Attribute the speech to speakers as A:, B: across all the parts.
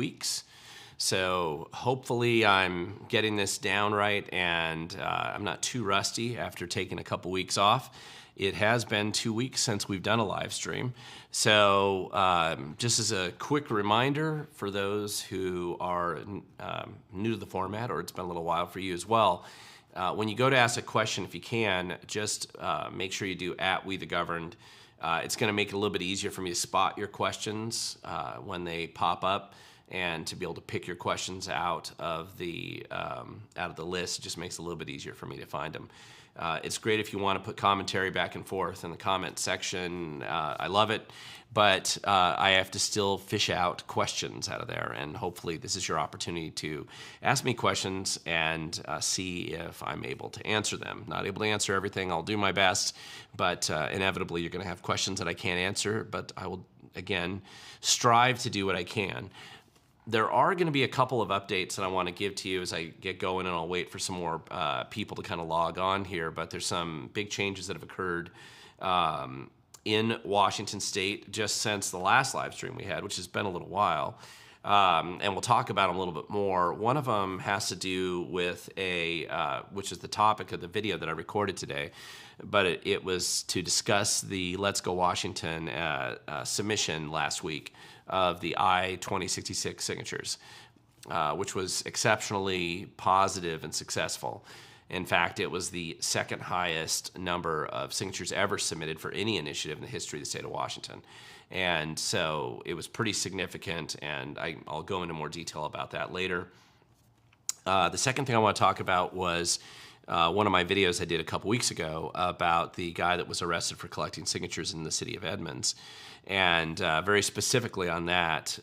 A: weeks. So hopefully I'm getting this down right, and I'm not too rusty after taking a couple weeks off. It has been 2 weeks since we've done a live stream. So just as a quick reminder for those who are new to the format, or it's been a little while for you as well, when you go to ask a question, if you can, just make sure you do @WeTheGoverned. It's going to make it a little bit easier for me to spot your questions when they pop up, and to be able to pick your questions out of the list. It just makes it a little bit easier for me to find them. It's great if you want to put commentary back and forth in the comment section. I love it, but I have to still fish out questions out of there, and hopefully this is your opportunity to ask me questions and see if I'm able to answer them. Not able to answer everything, I'll do my best, but inevitably you're going to have questions that I can't answer, but I will, again, strive to do what I can. There are going to be a couple of updates that I want to give to you as I get going, and I'll wait for some more people to kind of log on here, but there's some big changes that have occurred in Washington State just since the last live stream we had, which has been a little while, and we'll talk about them a little bit more. One of them has to do with which is the topic of the video that I recorded today, but it was to discuss the Let's Go Washington submission last week of the I-2066 signatures, which was exceptionally positive and successful. In fact, it was the second highest number of signatures ever submitted for any initiative in the history of the state of Washington. And so it was pretty significant, and I'll go into more detail about that later. The second thing I want to talk about was one of my videos I did a couple weeks ago about the guy that was arrested for collecting signatures in the city of Edmonds. And very specifically on that,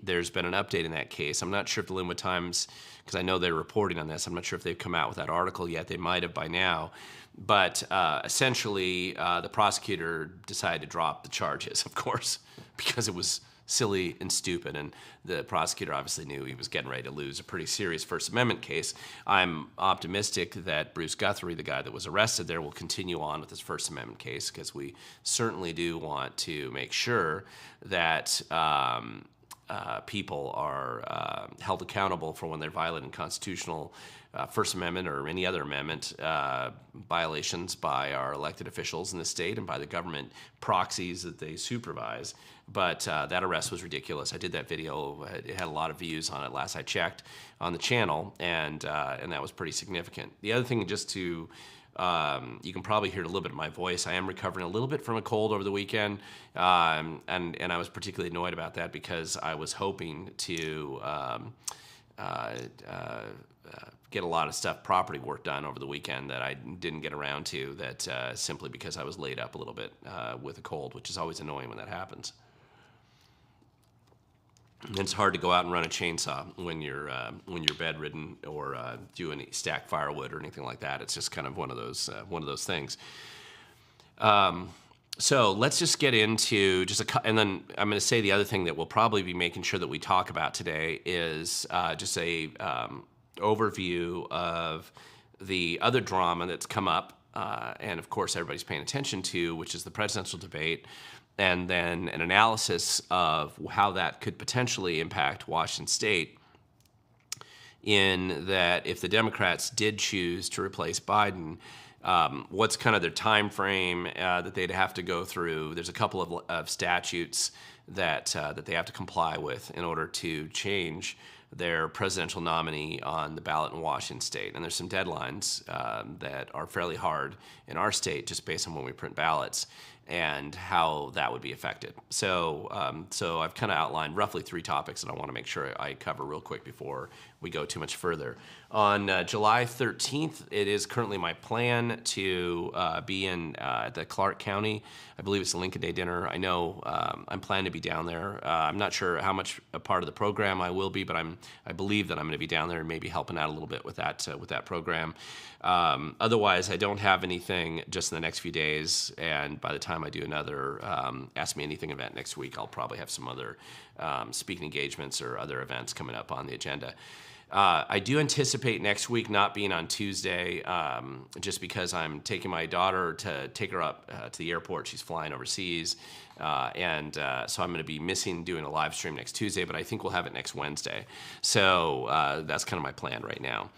A: there's been an update in that case. I'm not sure if the Linwood Times, because I know they're reporting on this, I'm not sure if they've come out with that article yet. They might have by now. But essentially, the prosecutor decided to drop the charges, of course, because it was silly and stupid, and the prosecutor obviously knew he was getting ready to lose a pretty serious First Amendment case. I'm optimistic that Bruce Guthrie, the guy that was arrested there, will continue on with his First Amendment case, because we certainly do want to make sure that people are held accountable for when they're violating constitutional First Amendment or any other amendment violations by our elected officials in the state and by the government proxies that they supervise. But that arrest was ridiculous. I did that video. It had a lot of views on it last I checked on the channel, and that was pretty significant. The other thing, just to you can probably hear a little bit of my voice. I am recovering a little bit from a cold over the weekend, and I was particularly annoyed about that because I was hoping to get a lot of property work done over the weekend that I didn't get around to, simply because I was laid up a little bit with a cold, which is always annoying when that happens. And it's hard to go out and run a chainsaw when you're bedridden or do any stack firewood or anything like that. It's just kind of one of those things. So let's just get into and then I'm going to say the other thing that we'll probably be making sure that we talk about today is just a overview of the other drama that's come up, and of course everybody's paying attention to, which is the presidential debate, and then an analysis of how that could potentially impact Washington State, in that if the Democrats did choose to replace Biden, what's kind of their time frame that they'd have to go through. There's a couple of statutes that they have to comply with in order to change their presidential nominee on the ballot in Washington State. And there's some deadlines that are fairly hard in our state just based on when we print ballots and how that would be affected. So I've kind of outlined roughly 3 topics that I want to make sure I cover real quick before we go too much further. On July 13th, it is currently my plan to be in the Clark County. I believe it's a Lincoln Day dinner. I know I'm planning to be down there. I'm not sure how much a part of the program I will be, but I believe that I'm going to be down there and maybe helping out a little bit with that program. Otherwise, I don't have anything just in the next few days, and by the time I do another Ask Me Anything event next week, I'll probably have some other speaking engagements or other events coming up on the agenda. I do anticipate next week not being on Tuesday, just because I'm taking my daughter to take her up to the airport. She's flying overseas, and so I'm going to be missing doing a live stream next Tuesday, but I think we'll have it next Wednesday. So that's kind of my plan right now.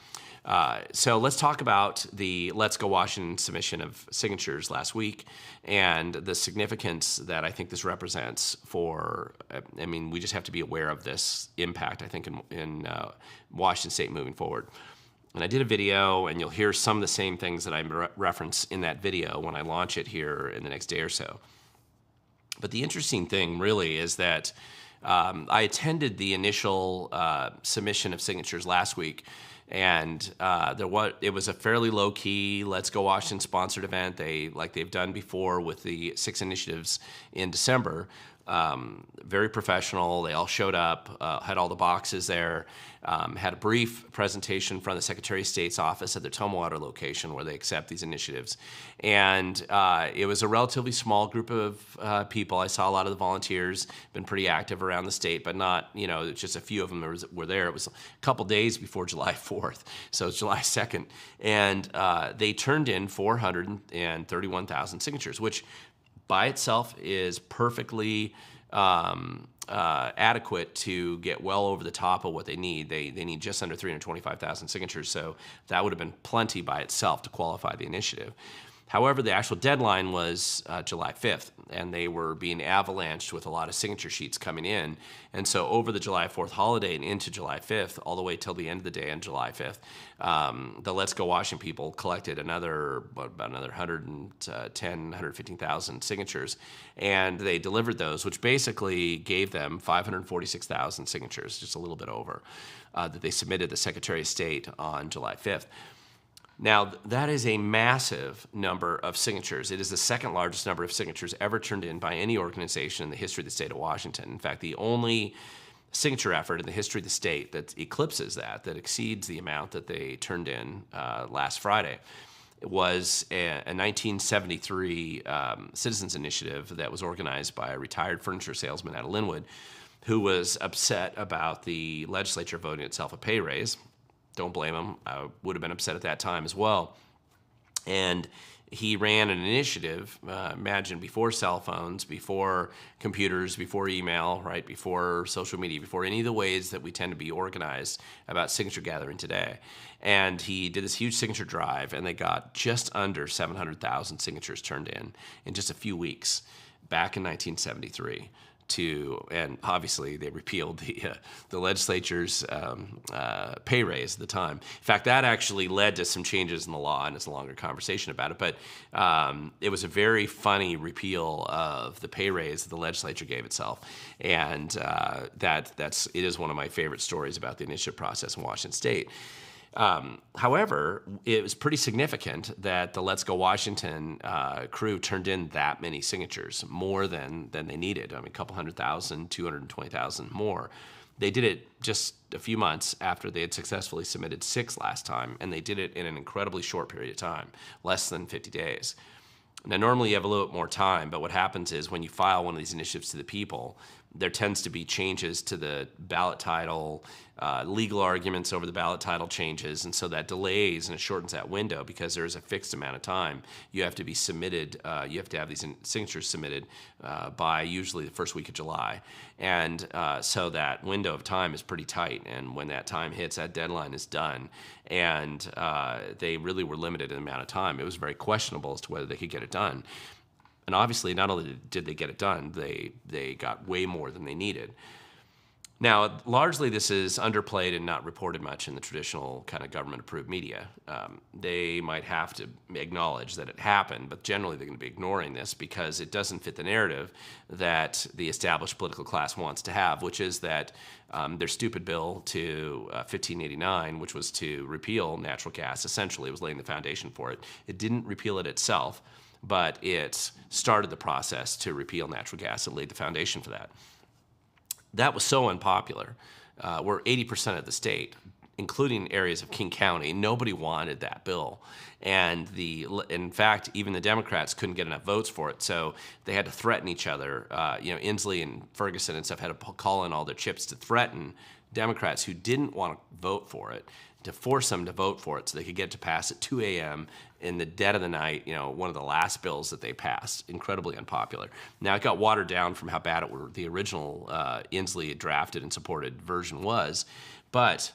A: So let's talk about the Let's Go Washington submission of signatures last week and the significance that I think this represents for, I mean, we just have to be aware of this impact, I think, in Washington State moving forward. And I did a video, and you'll hear some of the same things that I reference in that video when I launch it here in the next day or so. But the interesting thing really is that I attended the initial submission of signatures last week, and it was a fairly low-key Let's Go Washington sponsored event. Like they've done before with the 6 initiatives in December. Very professional. They all showed up, had all the boxes there, had a brief presentation from the Secretary of State's office at the Tumwater location where they accept these initiatives. And it was a relatively small group of people. I saw a lot of the volunteers, been pretty active around the state, but not, just a few of them were there. It was a couple days before July 4th, so it's July 2nd. And they turned in 431,000 signatures, which by itself is perfectly adequate to get well over the top of what they need. They need just under 325,000 signatures, so that would have been plenty by itself to qualify the initiative. However, the actual deadline was July 5th, and they were being avalanched with a lot of signature sheets coming in. And so over the July 4th holiday and into July 5th, all the way till the end of the day on July 5th, the Let's Go Washington people collected about another 115,000 signatures, and they delivered those, which basically gave them 546,000 signatures, just a little bit over, that they submitted the Secretary of State on July 5th. Now, that is a massive number of signatures. It is the second largest number of signatures ever turned in by any organization in the history of the state of Washington. In fact, the only signature effort in the history of the state that eclipses that exceeds the amount that they turned in last Friday, was a 1973 citizens initiative that was organized by a retired furniture salesman out of Linwood who was upset about the legislature voting itself a pay raise. Don't blame him. I would have been upset at that time as well. And he ran an initiative, imagine before cell phones, before computers, before email, right, before social media, before any of the ways that we tend to be organized about signature gathering today. And he did this huge signature drive, and they got just under 700,000 signatures turned in just a few weeks back in 1973. And obviously they repealed the legislature's pay raise at the time. In fact, that actually led to some changes in the law, and it's a longer conversation about it. But it was a very funny repeal of the pay raise that the legislature gave itself, and it is one of my favorite stories about the initiative process in Washington State. However, it was pretty significant that the Let's Go Washington crew turned in that many signatures, more than they needed. I mean, a couple 100,000, 220,000 more. They did it just a few months after they had successfully submitted 6 last time, and they did it in an incredibly short period of time, less than 50 days. Now, normally you have a little bit more time, but what happens is when you file one of these initiatives to the people, there tends to be changes to the ballot title, legal arguments over the ballot title changes, and so that delays and it shortens that window because there is a fixed amount of time. You have to be submitted, you have to have these signatures submitted by usually the first week of July. And so that window of time is pretty tight, and when that time hits, that deadline is done. And they really were limited in the amount of time. It was very questionable as to whether they could get it done. And obviously, not only did they get it done, they got way more than they needed. Now, largely this is underplayed and not reported much in the traditional kind of government-approved media. They might have to acknowledge that it happened, but generally they're going to be ignoring this because it doesn't fit the narrative that the established political class wants to have, which is that their stupid bill to 1589, which was to repeal natural gas, essentially, it was laying the foundation for it. It didn't repeal it itself, but it started the process to repeal natural gas. It laid the foundation for that. That was so unpopular, where 80% of the state including areas of King County. Nobody wanted that bill. And in fact, even the Democrats couldn't get enough votes for it, so they had to threaten each other. Inslee and Ferguson and stuff had to call in all their chips to threaten Democrats who didn't want to vote for it, to force them to vote for it so they could get to pass at 2 a.m. in the dead of the night, one of the last bills that they passed, incredibly unpopular. Now, it got watered down from how bad the original Inslee had drafted and supported version was, but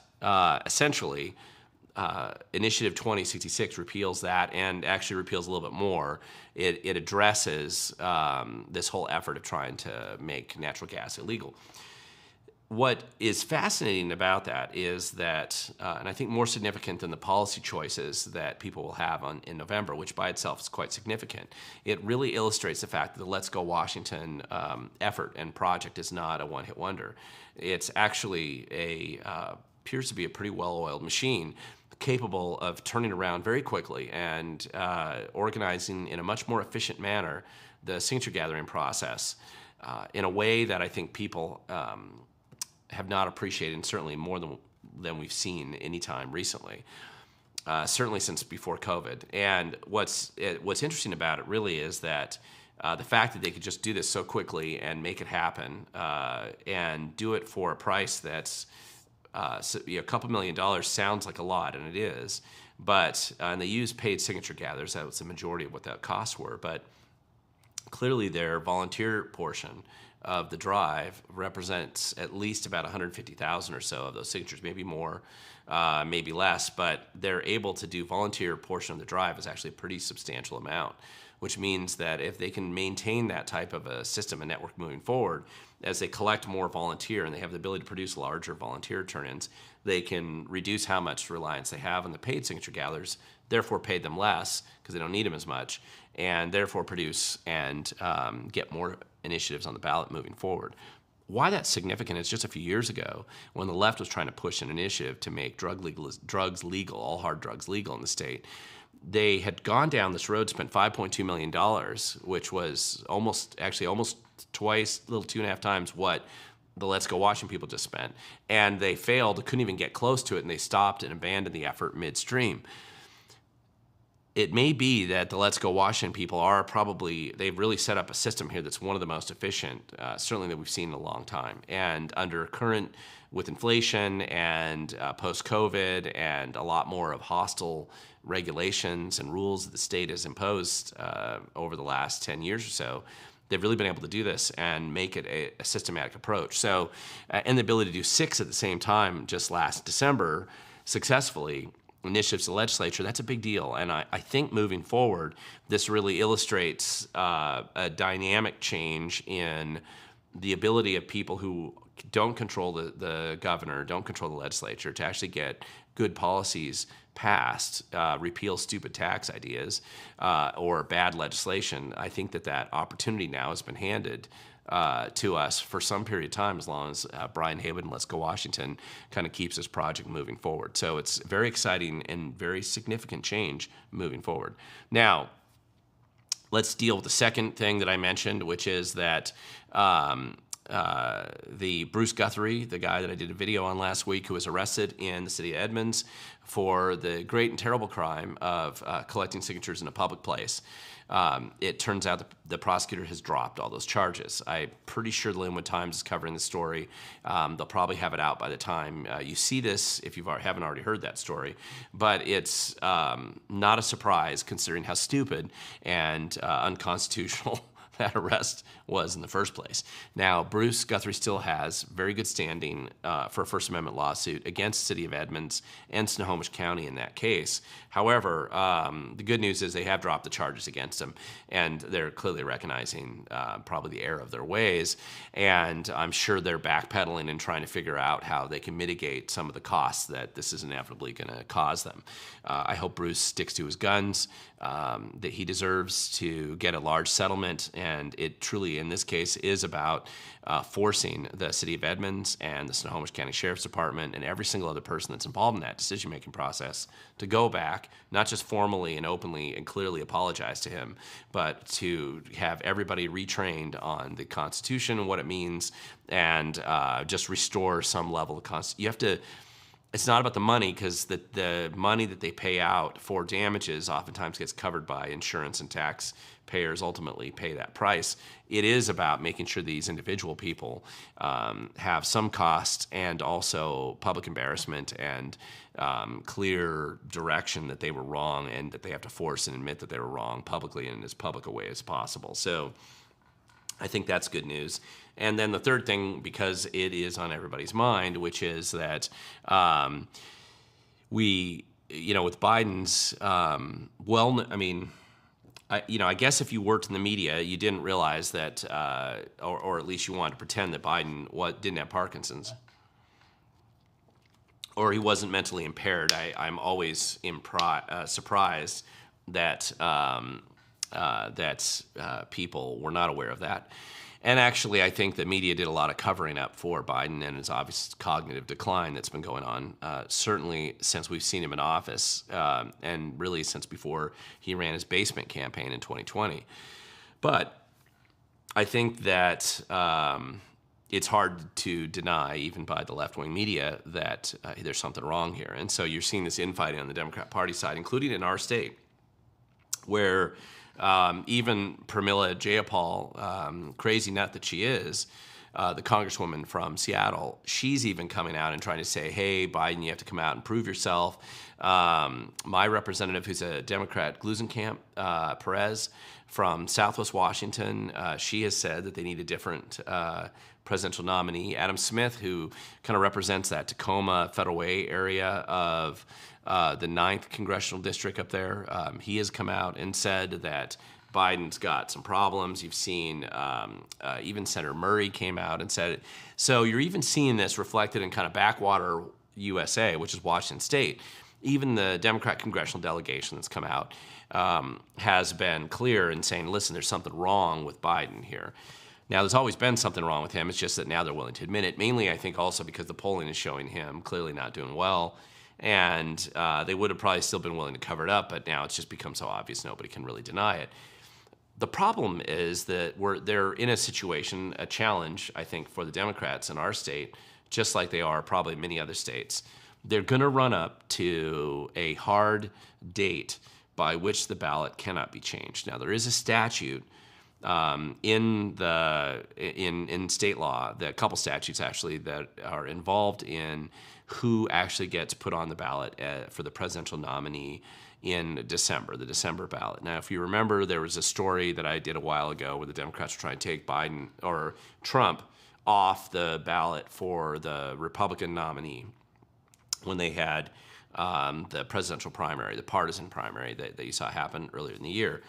A: essentially, Initiative 2066 repeals that and actually repeals a little bit more. It addresses this whole effort of trying to make natural gas illegal. What is fascinating about that is that, and I think more significant than the policy choices that people will have in November, which by itself is quite significant, it really illustrates the fact that the Let's Go Washington effort and project is not a one-hit wonder. It's actually appears to be a pretty well-oiled machine, capable of turning around very quickly and organizing in a much more efficient manner the signature gathering process in a way that I think people have not appreciated, and certainly more than we've seen any time recently, certainly since before COVID. And what's interesting about it really is that the fact that they could just do this so quickly and make it happen and do it for a price that's a couple $1 million sounds like a lot, and it is, but and they use paid signature gatherers. That was the majority of what that costs were, but clearly their volunteer portion of the drive represents at least about 150,000 or so of those signatures, maybe more, maybe less, but they're able to do volunteer portion of the drive is actually a pretty substantial amount, which means that if they can maintain that type of a system and network moving forward, as they collect more volunteer and they have the ability to produce larger volunteer turn-ins, they can reduce how much reliance they have on the paid signature gatherers, therefore pay them less because they don't need them as much, and therefore produce and get more initiatives on the ballot moving forward. Why that's significant is just a few years ago when the left was trying to push an initiative to make drugs legal, all hard drugs legal in the state. They had gone down this road, spent $5.2 million, which was almost twice, a little 2.5 times what the Let's Go Washington people just spent. And they failed, couldn't even get close to it, and they stopped and abandoned the effort midstream. It may be that the Let's Go Washington people they've really set up a system here that's one of the most efficient, certainly that we've seen in a long time. And under with inflation and post-COVID and a lot more of hostile regulations and rules that the state has imposed over the last 10 years or so, they've really been able to do this and make it a systematic approach. So, and the ability to do 6 at the same time just last December successfully, initiatives to the legislature, that's a big deal. And I think moving forward, this really illustrates a dynamic change in the ability of people who don't control the governor, don't control the legislature, to actually get good policies passed, repeal stupid tax ideas or bad legislation. I think that opportunity now has been handed to us for some period of time, as long as Brian Haywood and Let's Go Washington kind of keeps this project moving forward. So it's very exciting and very significant change moving forward. Now, let's deal with the second thing that I mentioned, which is that the Bruce Guthrie, the guy that I did a video on last week, who was arrested in the city of Edmonds for the great and terrible crime of collecting signatures in a public place. It turns out the prosecutor has dropped all those charges. I'm pretty sure the Linwood Times is covering the story. They'll probably have it out by the time you see this, if you haven't already heard that story. But it's not a surprise, considering how stupid and unconstitutional that arrest was in the first place. Now, Bruce Guthrie still has very good standing for a First Amendment lawsuit against the city of Edmonds and Snohomish County in that case. However, the good news is they have dropped the charges against him, and they're clearly recognizing probably the error of their ways, and I'm sure they're backpedaling and trying to figure out how they can mitigate some of the costs that this is inevitably going to cause them. I hope Bruce sticks to his guns, that he deserves to get a large settlement, and it truly, in this case, is about forcing the city of Edmonds and the Snohomish County Sheriff's Department and every single other person that's involved in that decision-making process to go back, not just formally and openly and clearly apologize to him, but to have everybody retrained on the Constitution and what it means, and just restore some level of it's not about the money, because the money that they pay out for damages oftentimes gets covered by insurance, and taxpayers ultimately pay that price. It is about making sure these individual people have some cost, and also public embarrassment, and clear direction that they were wrong, and that they have to force and admit that they were wrong publicly in as public a way as possible. So I think that's good news. And then the third thing, because it is on everybody's mind, which is that with Biden's, I guess if you worked in the media, you didn't realize that, or at least you wanted to pretend that Biden didn't have Parkinson's, or he wasn't mentally impaired. I'm always surprised that people were not aware of that. And actually, I think the media did a lot of covering up for Biden and his obvious cognitive decline that's been going on, certainly since we've seen him in office, and really since before he ran his basement campaign in 2020. But I think that it's hard to deny, even by the left-wing media, that there's something wrong here. And so you're seeing this infighting on the Democrat Party side, including in our state, where even Pramila Jayapal, crazy nut that she is, the congresswoman from Seattle, she's even coming out and trying to say, hey, Biden, you have to come out and prove yourself. My representative, who's a Democrat, Glusenkamp Perez from Southwest Washington, she has said that they need a different presidential nominee. Adam Smith, who kind of represents that Tacoma Federal Way area of the 9th congressional district up there, he has come out and said that Biden's got some problems. You've seen even Senator Murray came out and said it. So you're even seeing this reflected in kind of backwater USA, which is Washington State. Even the Democrat congressional delegation that's come out has been clear in saying, listen, there's something wrong with Biden here. Now, there's always been something wrong with him. It's just that now they're willing to admit it, mainly, I think, also because the polling is showing him clearly not doing well. And they would have probably still been willing to cover it up, but now it's just become so obvious nobody can really deny it. The problem is that they're in a situation, a challenge, I think, for the Democrats in our state, just like they are probably many other states. They're going to run up to a hard date by which the ballot cannot be changed. Now, there is a statute in state law, a couple statutes actually, that are involved in who actually gets put on the ballot for the presidential nominee in December, the December ballot. Now, if you remember, there was a story that I did a while ago where the Democrats were trying to take Biden or Trump off the ballot for the Republican nominee when they had the presidential primary, the partisan primary that you saw happen earlier in the year.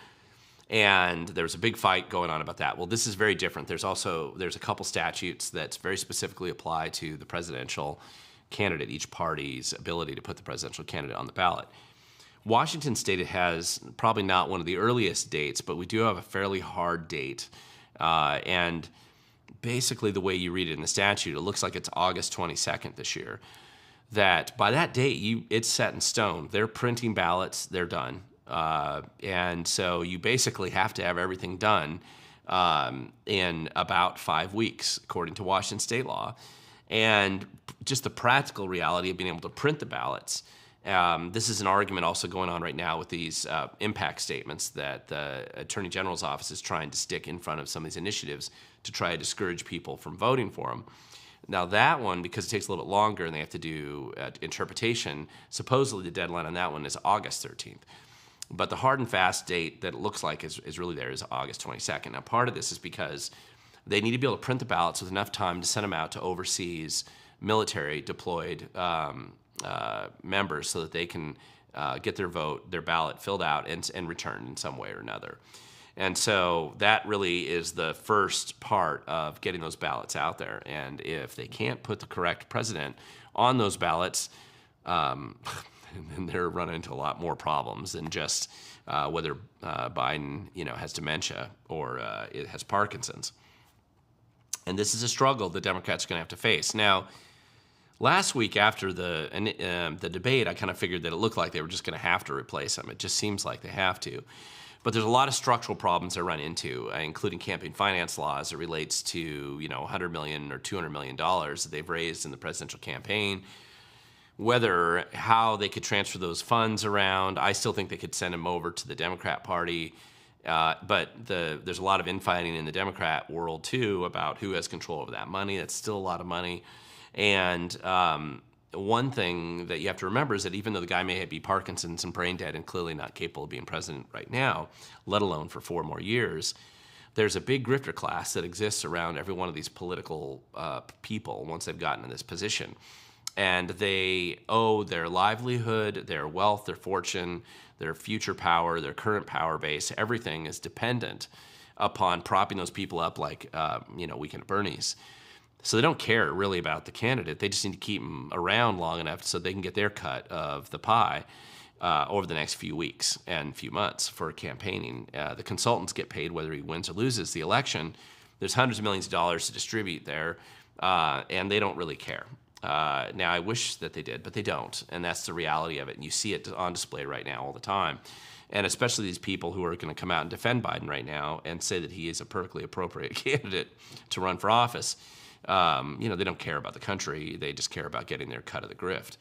A: And there was a big fight going on about that. Well, this is very different. There's a couple statutes that very specifically apply to the presidential candidate, each party's ability to put the presidential candidate on the ballot. Washington State has probably not one of the earliest dates, but we do have a fairly hard date. And basically the way you read it in the statute, it looks like it's August 22nd this year. That by that date, it's set in stone. They're printing ballots, they're done. And so you basically have to have everything done in about 5 weeks, according to Washington State law. And just the practical reality of being able to print the ballots. This is an argument also going on right now with these impact statements that the Attorney General's office is trying to stick in front of some of these initiatives to try to discourage people from voting for them. Now that one, because it takes a little bit longer and they have to do interpretation, supposedly the deadline on that one is August 13th. But the hard and fast date that it looks like is really there is August 22nd. Now part of this is because they need to be able to print the ballots with enough time to send them out to overseas military deployed members so that they can get their ballot filled out and returned in some way or another. And so that really is the first part of getting those ballots out there. And if they can't put the correct president on those ballots, then they're running into a lot more problems than just whether Biden, has dementia or it has Parkinson's. And this is a struggle the Democrats are going to have to face. Now, last week after the debate, I kind of figured that it looked like they were just going to have to replace him. It just seems like they have to. But there's a lot of structural problems they run into, including campaign finance laws that relates to $100 million or $200 million that they've raised in the presidential campaign, how they could transfer those funds around. I still think they could send them over to the Democrat Party. But there's a lot of infighting in the Democrat world, too, about who has control over that money. That's still a lot of money. And one thing that you have to remember is that even though the guy may be Parkinson's and brain dead and clearly not capable of being president right now, let alone for 4 more years, there's a big grifter class that exists around every one of these political people once they've gotten in this position. And they owe their livelihood, their wealth, their fortune, their future power, their current power base, everything is dependent upon propping those people up like, Weekend at Bernie's. So they don't care really about the candidate. They just need to keep them around long enough so they can get their cut of the pie over the next few weeks and few months for campaigning. The consultants get paid whether he wins or loses the election. There's hundreds of millions of dollars to distribute there, and they don't really care. Now, I wish that they did, but they don't, and that's the reality of it. And you see it on display right now all the time. And especially these people who are going to come out and defend Biden right now and say that he is a perfectly appropriate candidate to run for office. They don't care about the country. They just care about getting their cut of the grift.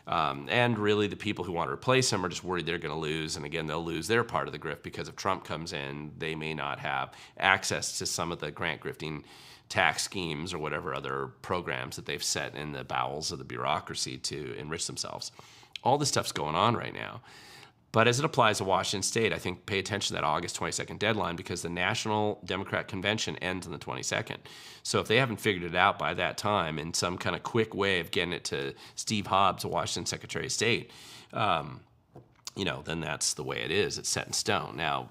A: And really, the people who want to replace him are just worried they're going to lose. And again, they'll lose their part of the grift because if Trump comes in, they may not have access to some of the grant grifting tax schemes or whatever other programs that they've set in the bowels of the bureaucracy to enrich themselves. All this stuff's going on right now. But as it applies to Washington State, I think pay attention to that August 22nd deadline because the National Democrat Convention ends on the 22nd. So if they haven't figured it out by that time in some kind of quick way of getting it to Steve Hobbs, a Washington Secretary of State, then that's the way it is. It's set in stone. Now,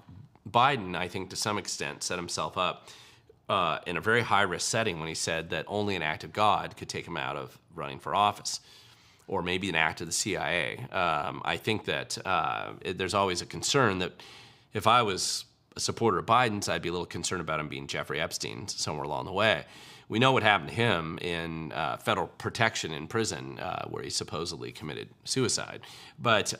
A: Biden, I think to some extent, set himself up in a very high-risk setting when he said that only an act of God could take him out of running for office, or maybe an act of the CIA. I think that there's always a concern that if I was a supporter of Biden's, I'd be a little concerned about him being Jeffrey Epstein somewhere along the way. We know what happened to him in federal protection in prison, where he supposedly committed suicide. But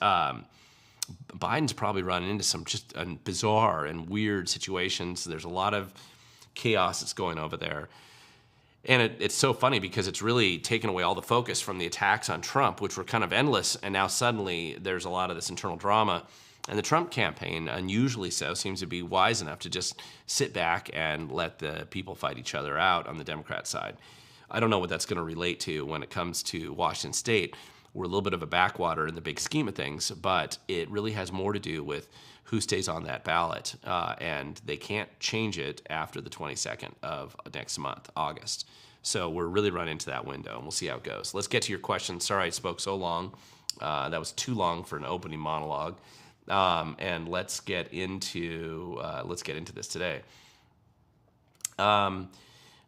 A: Biden's probably run into some just bizarre and weird situations. There's a lot of chaos that's going over there. And it's so funny because it's really taken away all the focus from the attacks on Trump, which were kind of endless, and now suddenly there's a lot of this internal drama. And the Trump campaign, unusually so, seems to be wise enough to just sit back and let the people fight each other out on the Democrat side. I don't know what that's going to relate to when it comes to Washington State. We're a little bit of a backwater in the big scheme of things, but it really has more to do with who stays on that ballot, and they can't change it after the 22nd of next month, August. So we're really running into that window, and we'll see how it goes. Let's get to your questions. Sorry I spoke so long. That was too long for an opening monologue. And let's get into this today.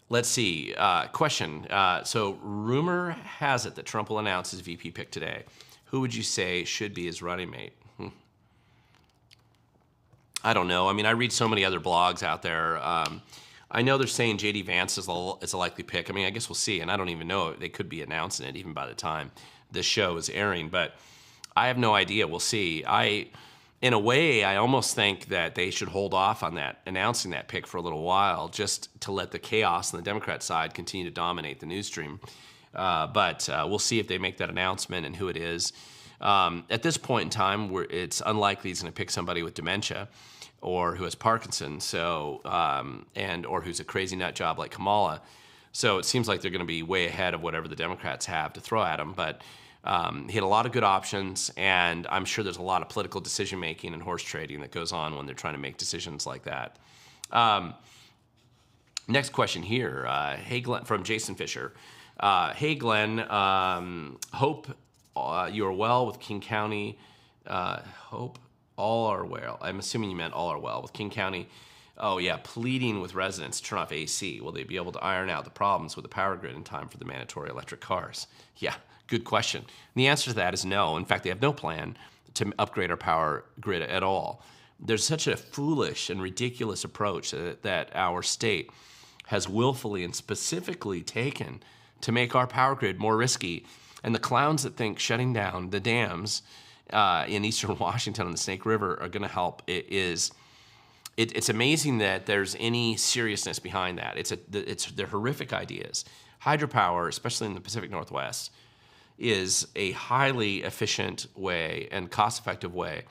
A: Let's see. Question. So rumor has it that Trump will announce his VP pick today. Who would you say should be his running mate? I don't know. I mean, I read so many other blogs out there. I know they're saying J.D. Vance is a likely pick. I mean, I guess we'll see. And I don't even know. They could be announcing it even by the time this show is airing. But I have no idea. We'll see. In a way, I almost think that they should hold off on announcing that pick for a little while, just to let the chaos on the Democrat side continue to dominate the news stream. But we'll see if they make that announcement and who it is. At this point in time, it's unlikely he's going to pick somebody with dementia or who has Parkinson's, or who's a crazy nut job like Kamala. So it seems like they're going to be way ahead of whatever the Democrats have to throw at him. But he had a lot of good options, and I'm sure there's a lot of political decision-making and horse trading that goes on when they're trying to make decisions like that. Next question here. Hey, Glenn, from Jason Fisher. Hey, Glenn, hope you are well with King County. Hope all are well. I'm assuming you meant all are well with King County. Oh, yeah, pleading with residents to turn off AC. Will they be able to iron out the problems with the power grid in time for the mandatory electric cars? Yeah, good question. And the answer to that is no. In fact, they have no plan to upgrade our power grid at all. There's such a foolish and ridiculous approach that our state has willfully and specifically taken to make our power grid more risky. And the clowns that think shutting down the dams in eastern Washington on the Snake River are going to help. It's amazing that there's any seriousness behind that. They're horrific ideas. Hydropower, especially in the Pacific Northwest, is a highly efficient way and cost-effective way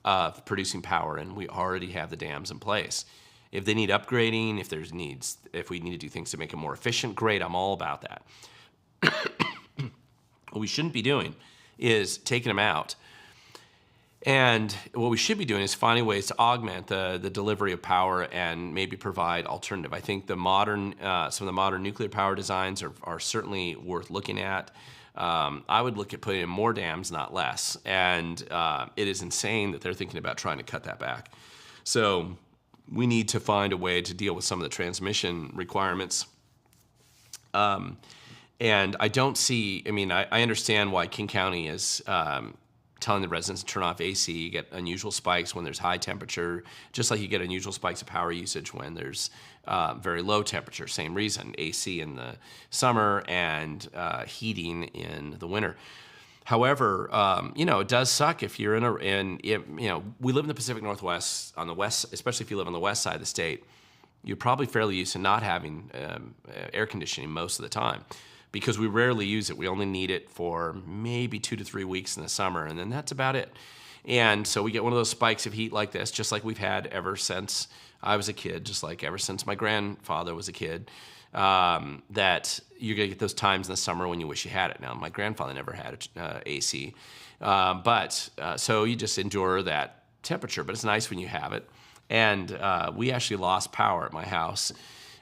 A: of producing power, and we already have the dams in place. If they need upgrading, if we need to do things to make it more efficient, great, I'm all about that. What we shouldn't be doing is taking them out. And what we should be doing is finding ways to augment the delivery of power and maybe provide alternative. I think some of the modern nuclear power designs are certainly worth looking at. I would look at putting in more dams, not less. And it is insane that they're thinking about trying to cut that back. So we need to find a way to deal with some of the transmission requirements. And I don't see, I understand why King County is telling the residents to turn off AC. You get unusual spikes when there's high temperature, just like you get unusual spikes of power usage when there's very low temperature. Same reason, AC in the summer and heating in the winter. However, it does suck if you're we live in the Pacific Northwest, on the west, especially if you live on the west side of the state. You're probably fairly used to not having air conditioning most of the time, because we rarely use it. We only need it for maybe 2 to 3 weeks in the summer, and then that's about it. And so we get one of those spikes of heat like this, just like we've had ever since I was a kid, just like ever since my grandfather was a kid, that you're gonna get those times in the summer when you wish you had it. Now, my grandfather never had AC, so you just endure that temperature, but it's nice when you have it. And we actually lost power at my house,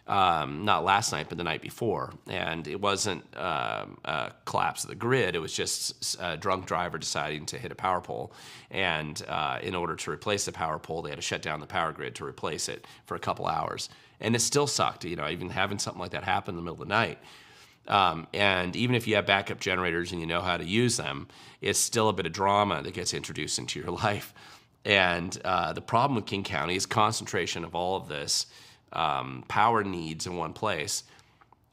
A: not last night, but the night before. And it wasn't a collapse of the grid. It was just a drunk driver deciding to hit a power pole. And in order to replace the power pole, they had to shut down the power grid to replace it for a couple hours. And it still sucked, even having something like that happen in the middle of the night. And even if you have backup generators and you know how to use them, it's still a bit of drama that gets introduced into your life. And the problem with King County is concentration of all of this power needs in one place.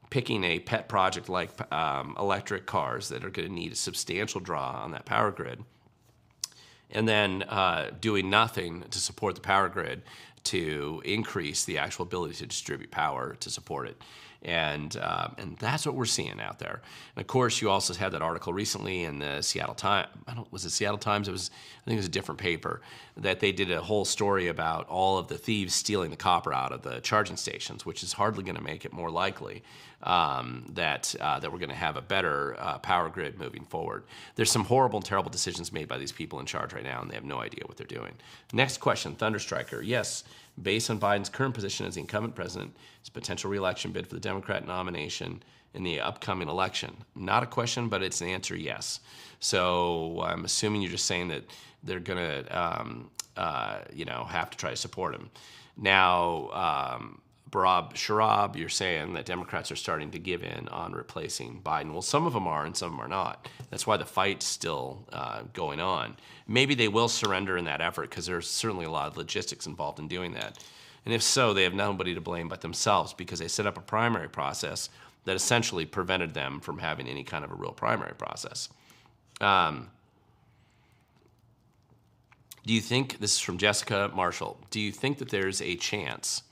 A: Picking a pet project like electric cars that are going to need a substantial draw on that power grid, and then doing nothing to support the power grid to increase the actual ability to distribute power to support it. And that's what we're seeing out there. And of course, you also had that article recently in the Seattle Times. Was it Seattle Times? I think it was a different paper, that they did a whole story about all of the thieves stealing the copper out of the charging stations, which is hardly going to make it more likely that we're going to have a better power grid moving forward. There's some horrible and terrible decisions made by these people in charge right now, and they have no idea what they're doing. Next question, Thunderstriker. Yes, based on Biden's current position as the incumbent president, his potential re-election bid for the Democrat nomination in the upcoming election. Not a question, but it's an answer, yes. So I'm assuming you're just saying that they're going to, have to try to support him. Now, Barab Sharab, you're saying that Democrats are starting to give in on replacing Biden. Well, some of them are and some of them are not. That's why the fight's still going on. Maybe they will surrender in that effort, because there's certainly a lot of logistics involved in doing that. And if so, they have nobody to blame but themselves, because they set up a primary process that essentially prevented them from having any kind of a real primary process. Do you think, this is from Jessica Marshall, do you think that there's a chance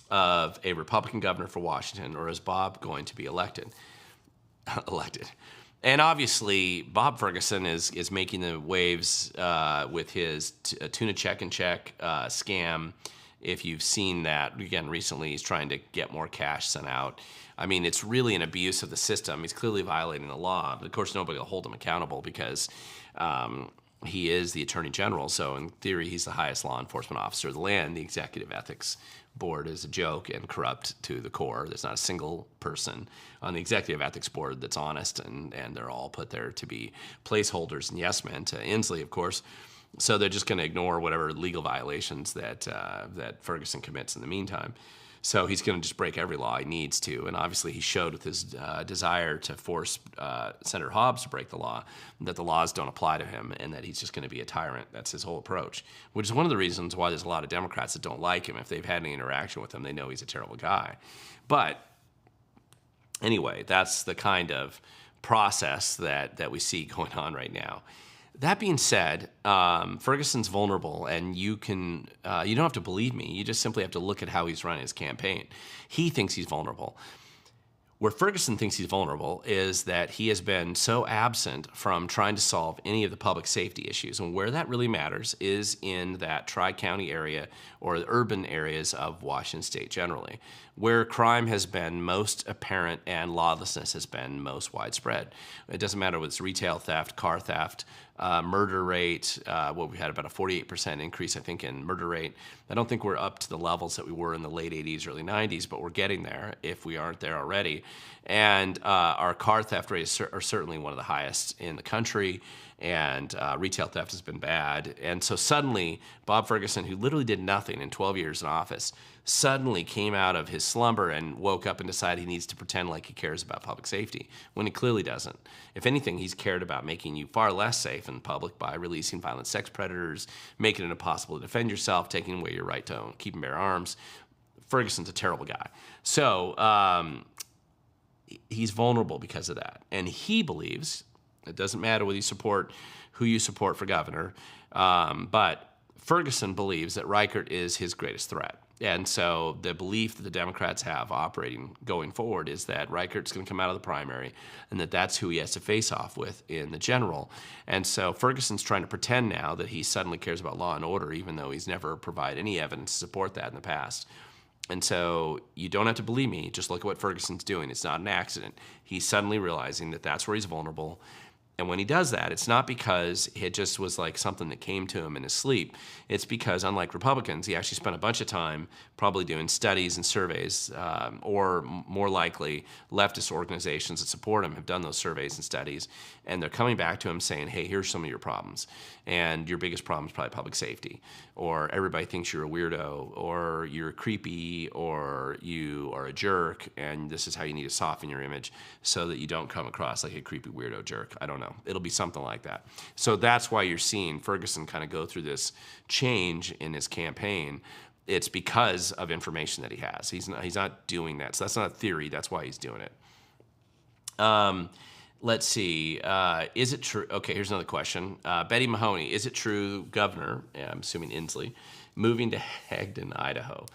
A: of a Republican governor for Washington, or is Bob going to be elected? And obviously, Bob Ferguson is making the waves with his tuna check and check scam. If you've seen that, again, recently, he's trying to get more cash sent out. I mean, it's really an abuse of the system. He's clearly violating the law. But of course, nobody will hold him accountable, because he is the Attorney General. So in theory, he's the highest law enforcement officer of the land. The Executive Ethics Board is a joke and corrupt to the core. There's not a single person on the Executive Ethics Board that's honest, and they're all put there to be placeholders and yes men to Inslee, of course. So they're just going to ignore whatever legal violations that Ferguson commits in the meantime. So he's going to just break every law he needs to. And obviously he showed with his desire to force Senator Hobbs to break the law that the laws don't apply to him and that he's just going to be a tyrant. That's his whole approach, which is one of the reasons why there's a lot of Democrats that don't like him. If they've had any interaction with him, they know he's a terrible guy. But anyway, that's the kind of process that we see going on right now. That being said, Ferguson's vulnerable, and you don't have to believe me. You just simply have to look at how he's running his campaign. He thinks he's vulnerable. Where Ferguson thinks he's vulnerable is that he has been so absent from trying to solve any of the public safety issues. And where that really matters is in that tri-county area or the urban areas of Washington State generally, where crime has been most apparent and lawlessness has been most widespread. It doesn't matter whether it's retail theft, car theft, murder rate. We had about a 48% increase, I think, in murder rate. I don't think we're up to the levels that we were in the late 80s, early 90s, but we're getting there if we aren't there already. And our car theft rates are certainly one of the highest in the country, and retail theft has been bad. And so suddenly, Bob Ferguson, who literally did nothing in 12 years in office, suddenly came out of his slumber and woke up and decided he needs to pretend like he cares about public safety, when he clearly doesn't. If anything, he's cared about making you far less safe in public by releasing violent sex predators, making it impossible to defend yourself, taking away your right to keep and bear arms. Ferguson's a terrible guy. So he's vulnerable because of that. And he believes, it doesn't matter whether you support who you support for governor, but Ferguson believes that Reichert is his greatest threat. And so the belief that the Democrats have operating going forward is that Reichert's going to come out of the primary and that that's who he has to face off with in the general. And so Ferguson's trying to pretend now that he suddenly cares about law and order, even though he's never provided any evidence to support that in the past. And so you don't have to believe me. Just look at what Ferguson's doing. It's not an accident. He's suddenly realizing that that's where he's vulnerable. And when he does that, it's not because it just was like something that came to him in his sleep. It's because, unlike Republicans, he actually spent a bunch of time probably doing studies and surveys, or more likely, leftist organizations that support him have done those surveys and studies, and they're coming back to him saying, hey, here's some of your problems. And your biggest problem is probably public safety, or everybody thinks you're a weirdo, or you're creepy, or you are a jerk, and this is how you need to soften your image so that you don't come across like a creepy weirdo jerk. I don't know. It'll be something like that. So that's why you're seeing Ferguson kind of go through this change in his campaign. It's because of information that he has. He's not doing that. So that's not a theory. That's why he's doing it. Let's see. Is it true? Okay, here's another question. Betty Mahoney, is it true, Governor, I'm assuming Inslee, moving to Hagden, Idaho,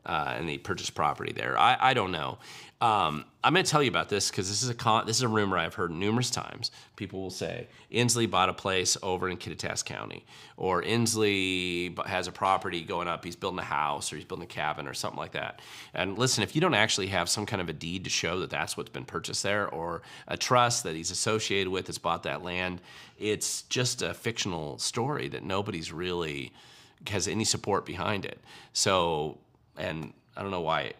A: and they purchased property there? I don't know. I'm going to tell you about this because this is a rumor I've heard numerous times. People will say Inslee bought a place over in Kittitas County, or Inslee has a property going up. He's building a house, or he's building a cabin, or something like that. And listen, if you don't actually have some kind of a deed to show that that's what's been purchased there, or a trust that he's associated with that's bought that land, it's just a fictional story that nobody's really has any support behind it. So, and I don't know why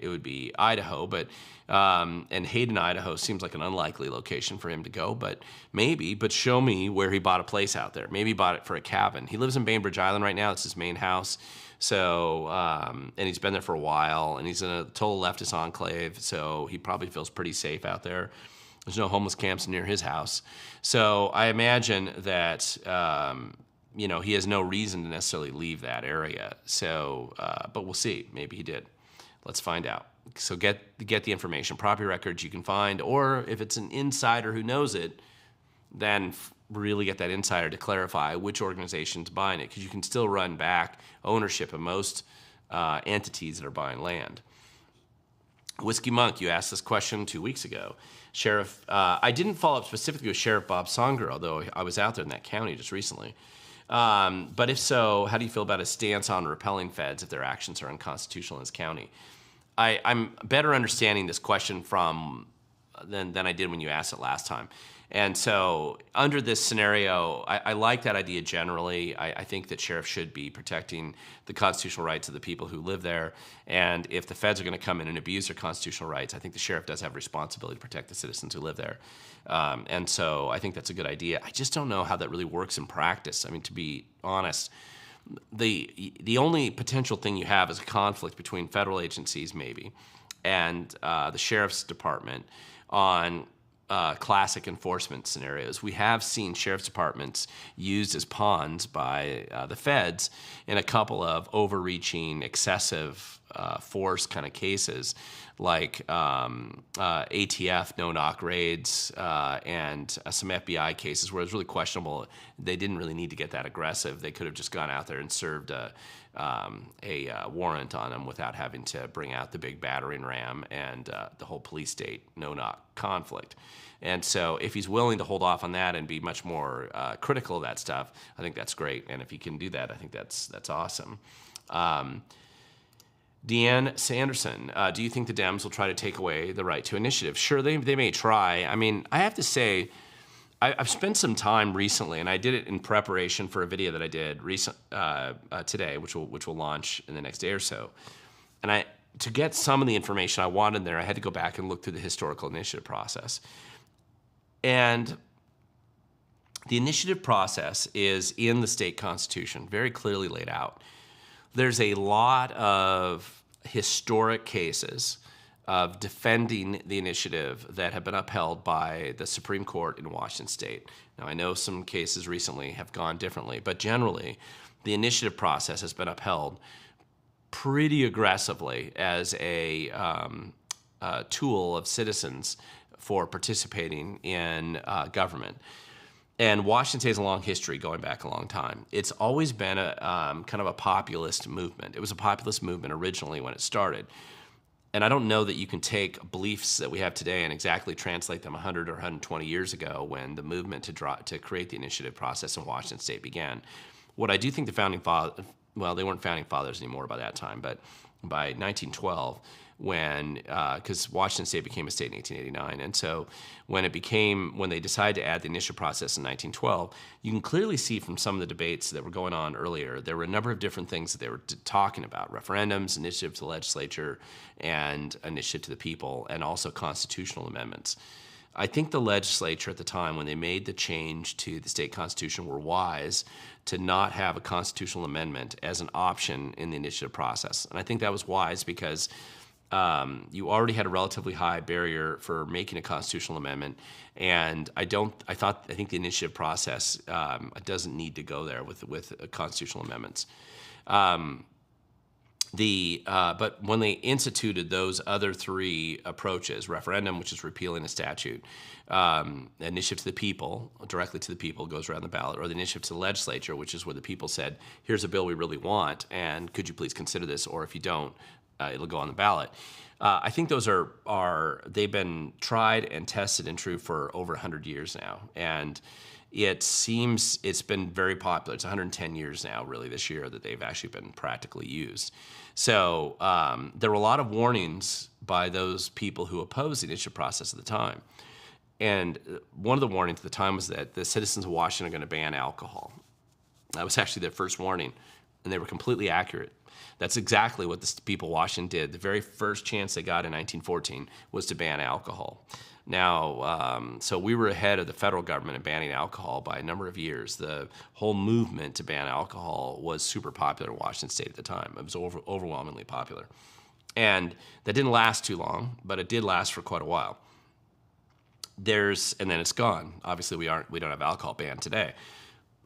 A: it would be Idaho, but and Hayden, Idaho seems like an unlikely location for him to go, but maybe. But show me where he bought a place out there. Maybe he bought it for a cabin. He lives in Bainbridge Island right now. It's his main house. So, and he's been there for a while, and he's in a total leftist enclave, so he probably feels pretty safe out there. There's no homeless camps near his house. So I imagine that he has no reason to necessarily leave that area. So, but we'll see. Maybe he did. Let's find out. So get the information. Property records you can find, or if it's an insider who knows it, then really get that insider to clarify which organization's buying it, because you can still run back ownership of most entities that are buying land. Whiskey Monk, you asked this question 2 weeks ago. Sheriff, I didn't follow up specifically with Sheriff Bob Songer, although I was out there in that county just recently. But if so, how do you feel about his stance on repelling feds if their actions are unconstitutional in his county? I'm better understanding this question than I did when you asked it last time. And so under this scenario, I like that idea generally. I think that sheriffs should be protecting the constitutional rights of the people who live there. And if the feds are going to come in and abuse their constitutional rights, I think the sheriff does have a responsibility to protect the citizens who live there. And so I think that's a good idea. I just don't know how that really works in practice. I mean, to be honest, the only potential thing you have is a conflict between federal agencies, maybe, and the sheriff's department on classic enforcement scenarios. We have seen sheriff's departments used as pawns by the feds in a couple of overreaching, excessive force kind of cases like ATF no-knock raids and some FBI cases where it was really questionable. They didn't really need to get that aggressive. They could have just gone out there and served a warrant on them without having to bring out the big battering ram and the whole police state no-knock conflict. And so if he's willing to hold off on that and be much more critical of that stuff, I think that's great. And if he can do that, I think that's awesome. Deanne Sanderson, do you think the Dems will try to take away the right to initiative? Sure, they may try. I mean, I have to say, I've spent some time recently, and I did it in preparation for a video that I did today, which will launch in the next day or so. And to get some of the information I wanted in there, I had to go back and look through the historical initiative process. And the initiative process is in the state constitution, very clearly laid out. There's a lot of historic cases of defending the initiative that have been upheld by the Supreme Court in Washington State. Now, I know some cases recently have gone differently, but generally, the initiative process has been upheld pretty aggressively as a tool of citizens for participating in government. And Washington State has a long history going back a long time. It's always been a kind of a populist movement. It was a populist movement originally when it started. And I don't know that you can take beliefs that we have today and exactly translate them 100 or 120 years ago when the movement to create the initiative process in Washington State began. What I do think the founding fathers, well, they weren't founding fathers anymore by that time, but by 1912, because Washington State became a state in 1889, and so when they decided to add the initiative process in 1912, you can clearly see from some of the debates that were going on earlier, there were a number of different things that they were talking about: referendums, initiative to the legislature, and initiative to the people, and also constitutional amendments. I think the legislature at the time, when they made the change to the state constitution, were wise to not have a constitutional amendment as an option in the initiative process. And I think that was wise because you already had a relatively high barrier for making a constitutional amendment, and I think the initiative process doesn't need to go there with constitutional amendments. But when they instituted those other three approaches, referendum, which is repealing a statute, initiative to the people, directly to the people, goes around the ballot, or the initiative to the legislature, which is where the people said, here's a bill we really want, and could you please consider this, or if you don't, it'll go on the ballot. I think those they've been tried and tested and true for over 100 years now, and it seems it's been very popular. It's 110 years now, really, this year that they've actually been practically used. So there were a lot of warnings by those people who opposed the initiative process at the time. And one of the warnings at the time was that the citizens of Washington are going to ban alcohol. That was actually their first warning, and they were completely accurate. That's exactly what the people of Washington did. The very first chance they got in 1914 was to ban alcohol. Now, so we were ahead of the federal government in banning alcohol by a number of years. The whole movement to ban alcohol was super popular in Washington State at the time. It was overwhelmingly popular. And that didn't last too long, but it did last for quite a while. And then it's gone. Obviously, we don't have alcohol banned today.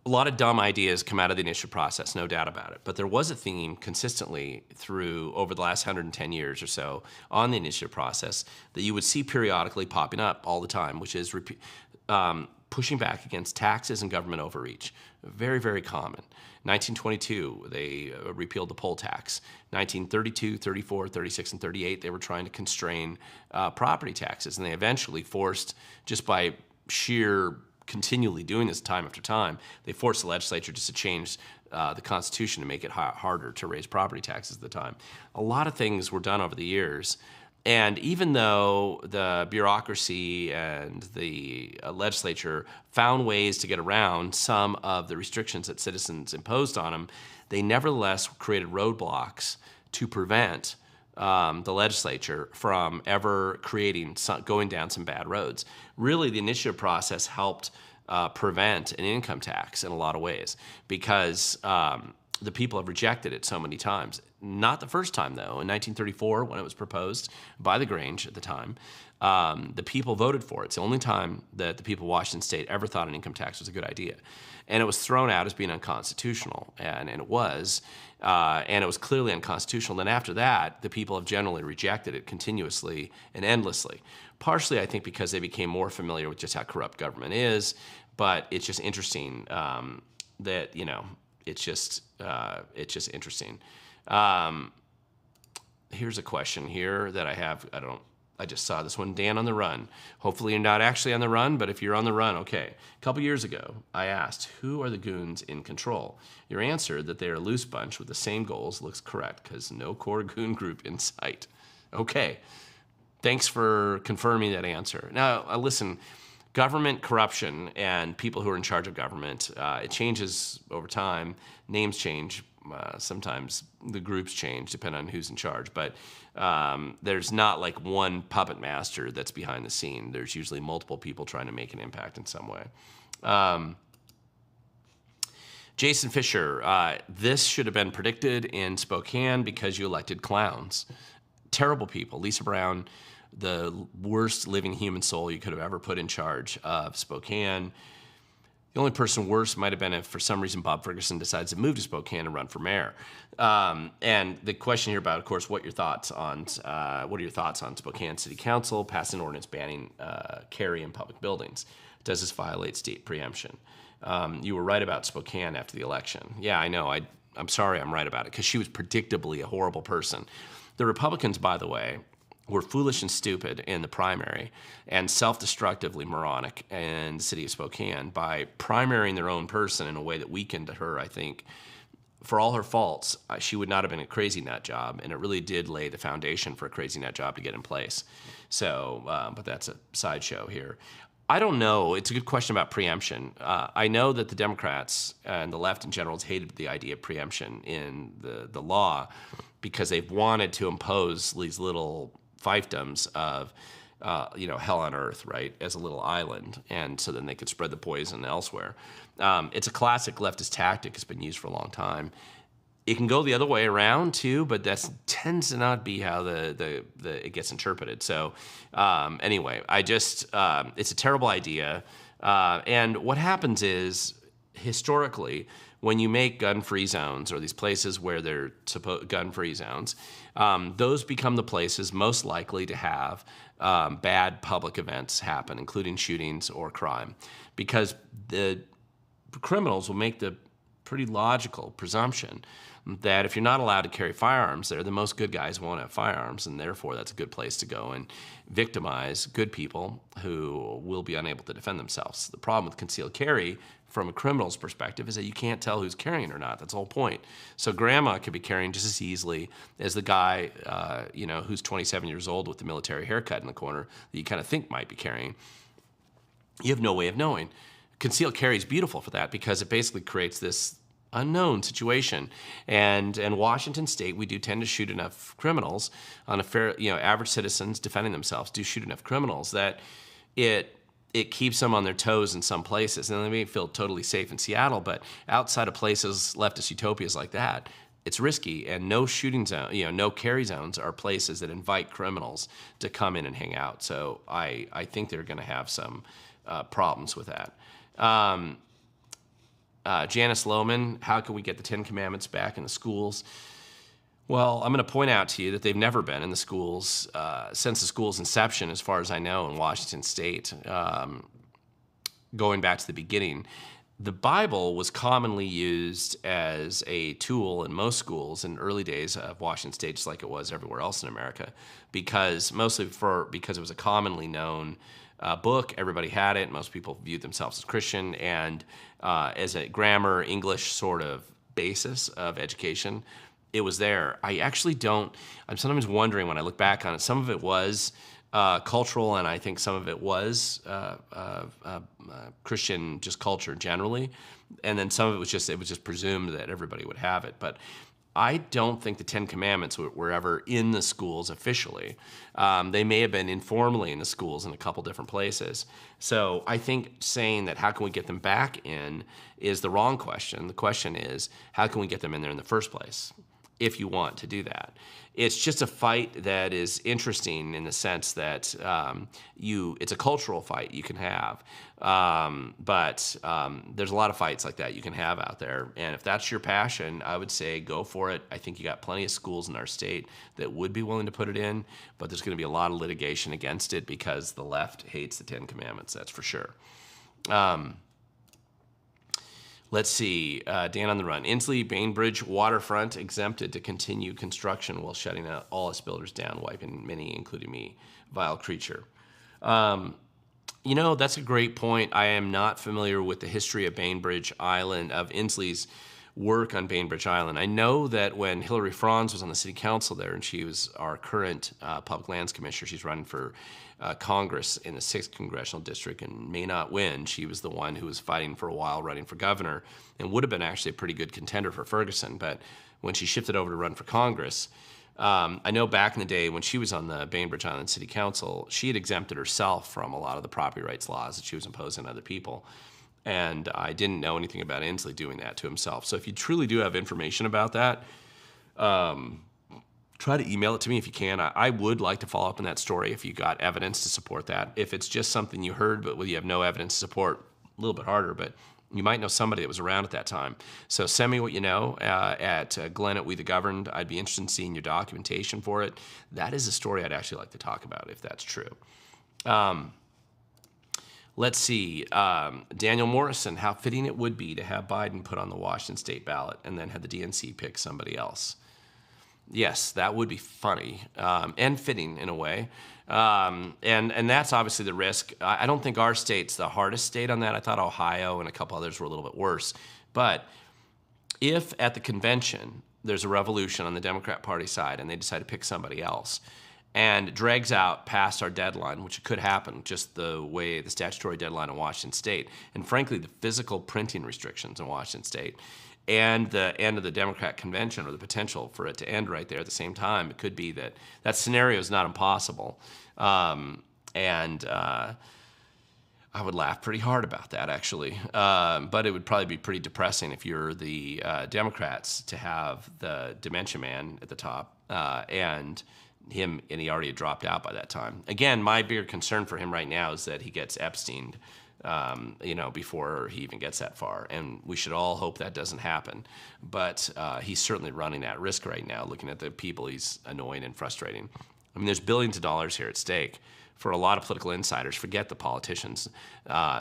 A: A lot of dumb ideas come out of the initiative process, no doubt about it. But there was a theme consistently over the last 110 years or so on the initiative process that you would see periodically popping up all the time, which is pushing back against taxes and government overreach. Very, very common. 1922, they repealed the poll tax. 1932, 34, 36, and 38, they were trying to constrain property taxes. And they eventually forced, just by sheer continually doing this time after time, they forced the legislature just to change the Constitution to make it harder to raise property taxes at the time. A lot of things were done over the years, and even though the bureaucracy and the legislature found ways to get around some of the restrictions that citizens imposed on them, they nevertheless created roadblocks to prevent the legislature from ever going down some bad roads. Really, the initiative process helped prevent an income tax in a lot of ways, because the people have rejected it so many times. Not the first time, though. In 1934, when it was proposed by the Grange at the time, the people voted for it. It's the only time that the people of Washington State ever thought an income tax was a good idea. And it was thrown out as being unconstitutional, and it was clearly unconstitutional. Then after that, the people have generally rejected it continuously and endlessly. Partially, I think, because they became more familiar with just how corrupt government is, but it's just interesting that, it's just interesting. Here's a question here that I have. I just saw this one. Dan on the run. Hopefully you're not actually on the run, but if you're on the run, okay. A couple years ago, I asked, who are the goons in control? Your answer that they are a loose bunch with the same goals looks correct, because no core goon group in sight. Okay. Thanks for confirming that answer. Now, listen, government corruption and people who are in charge of government, it changes over time. Names change. Sometimes the groups change depending on who's in charge. But there's not like one puppet master that's behind the scene. There's usually multiple people trying to make an impact in some way. Jason Fisher, this should have been predicted in Spokane because you elected clowns. Terrible people. Lisa Brown, the worst living human soul you could have ever put in charge of Spokane. The only person worse might have been if, for some reason, Bob Ferguson decides to move to Spokane and run for mayor. And the question here about, of course, what are your thoughts on Spokane City Council passing an ordinance banning carry in public buildings? Does this violate state preemption? You were right about Spokane after the election. Yeah, I know. I'm sorry I'm right about it, because she was predictably a horrible person. The Republicans, by the way, were foolish and stupid in the primary and self-destructively moronic in the city of Spokane by primarying their own person in a way that weakened her, I think. For all her faults, she would not have been a crazy nut job, and it really did lay the foundation for a crazy nut job to get in place. So, but that's a sideshow here. I don't know. It's a good question about preemption. I know that the Democrats and the left in general has hated the idea of preemption in the law because they've wanted to impose these little fiefdoms of, hell on earth, right, as a little island, and so then they could spread the poison elsewhere. It's a classic leftist tactic. It's been used for a long time. It can go the other way around too, but that tends to not be how it gets interpreted. So anyway, it's a terrible idea. And what happens is, historically, when you make gun-free zones, or these places where they're gun-free zones, those become the places most likely to have bad public events happen, including shootings or crime, because the criminals will make the pretty logical presumption that if you're not allowed to carry firearms there, then most good guys won't have firearms, and therefore that's a good place to go and victimize good people who will be unable to defend themselves. The problem with concealed carry from a criminal's perspective is that you can't tell who's carrying or not. That's the whole point. So grandma could be carrying just as easily as the guy, who's 27 years old with the military haircut in the corner that you kind of think might be carrying. You have no way of knowing. Concealed carry is beautiful for that because it basically creates this unknown situation. And in Washington State, we do tend to shoot enough criminals on a fair, average citizens defending themselves do shoot enough criminals that it keeps them on their toes in some places. And they may feel totally safe in Seattle, but outside of places, leftist utopias like that, it's risky. And no shooting zone, no carry zones are places that invite criminals to come in and hang out. So I think they're going to have some problems with that. Janice Lohman, how can we get the Ten Commandments back in the schools? Well, I'm going to point out to you that they've never been in the schools since the school's inception, as far as I know, in Washington State, going back to the beginning. The Bible was commonly used as a tool in most schools in early days of Washington State, just like it was everywhere else in America, because it was a commonly known book. Everybody had it. Most people viewed themselves as Christian, and as a grammar, English sort of basis of education, it was there. I'm sometimes wondering when I look back on it, some of it was cultural, and I think some of it was Christian, just culture generally, and then some of it was just presumed that everybody would have it. But I don't think the Ten Commandments were ever in the schools officially. They may have been informally in the schools in a couple different places. So I think saying that how can we get them back in is the wrong question. The question is, how can we get them in there in the first place, if you want to do that? It's just a fight that is interesting in the sense that it's a cultural fight you can have. But there's a lot of fights like that you can have out there. And if that's your passion, I would say go for it. I think you got plenty of schools in our state that would be willing to put it in, but there's going to be a lot of litigation against it because the left hates the Ten Commandments, that's for sure. Let's see, Dan on the Run. Inslee, Bainbridge, waterfront exempted to continue construction while shutting out all its builders down, wiping many, including me. Vile creature. You know, that's a great point. I am not familiar with the history of Bainbridge Island, of Inslee's work on Bainbridge Island. I know that when Hillary Franz was on the city council there, and she was our current public lands commissioner, she's running for Congress in the 6th Congressional District and may not win. She was the one who was fighting for a while, running for governor, and would have been actually a pretty good contender for Ferguson. But when she shifted over to run for Congress, I know back in the day when she was on the Bainbridge Island City Council, she had exempted herself from a lot of the property rights laws that she was imposing on other people. And I didn't know anything about Inslee doing that to himself. So if you truly do have information about that, try to email it to me if you can. I would like to follow up on that story if you got evidence to support that. If it's just something you heard but you have no evidence to support, a little bit harder, but you might know somebody that was around at that time. So send me what you know at Glen@WeTheGoverned. I'd be interested in seeing your documentation for it. That is a story I'd actually like to talk about if that's true. Let's see, Daniel Morrison, how fitting it would be to have Biden put on the Washington state ballot and then have the DNC pick somebody else. Yes, that would be funny and fitting in a way. And that's obviously the risk. I don't think our state's the hardest state on that. I thought Ohio and a couple others were a little bit worse. But if at the convention there's a revolution on the Democrat Party side and they decide to pick somebody else, and it drags out past our deadline, which could happen, just the way the statutory deadline in Washington state, and frankly the physical printing restrictions in Washington state, and the end of the Democrat convention, or the potential for it to end right there at the same time, it could be that that scenario is not impossible. I would laugh pretty hard about that, actually. But it would probably be pretty depressing if you're the Democrats to have the dementia man at the top and he already had dropped out by that time. Again, my bigger concern for him right now is that he gets Epsteined, before he even gets that far. And we should all hope that doesn't happen. But he's certainly running that risk right now, looking at the people he's annoying and frustrating. I mean, there's billions of dollars here at stake. For a lot of political insiders, forget the politicians.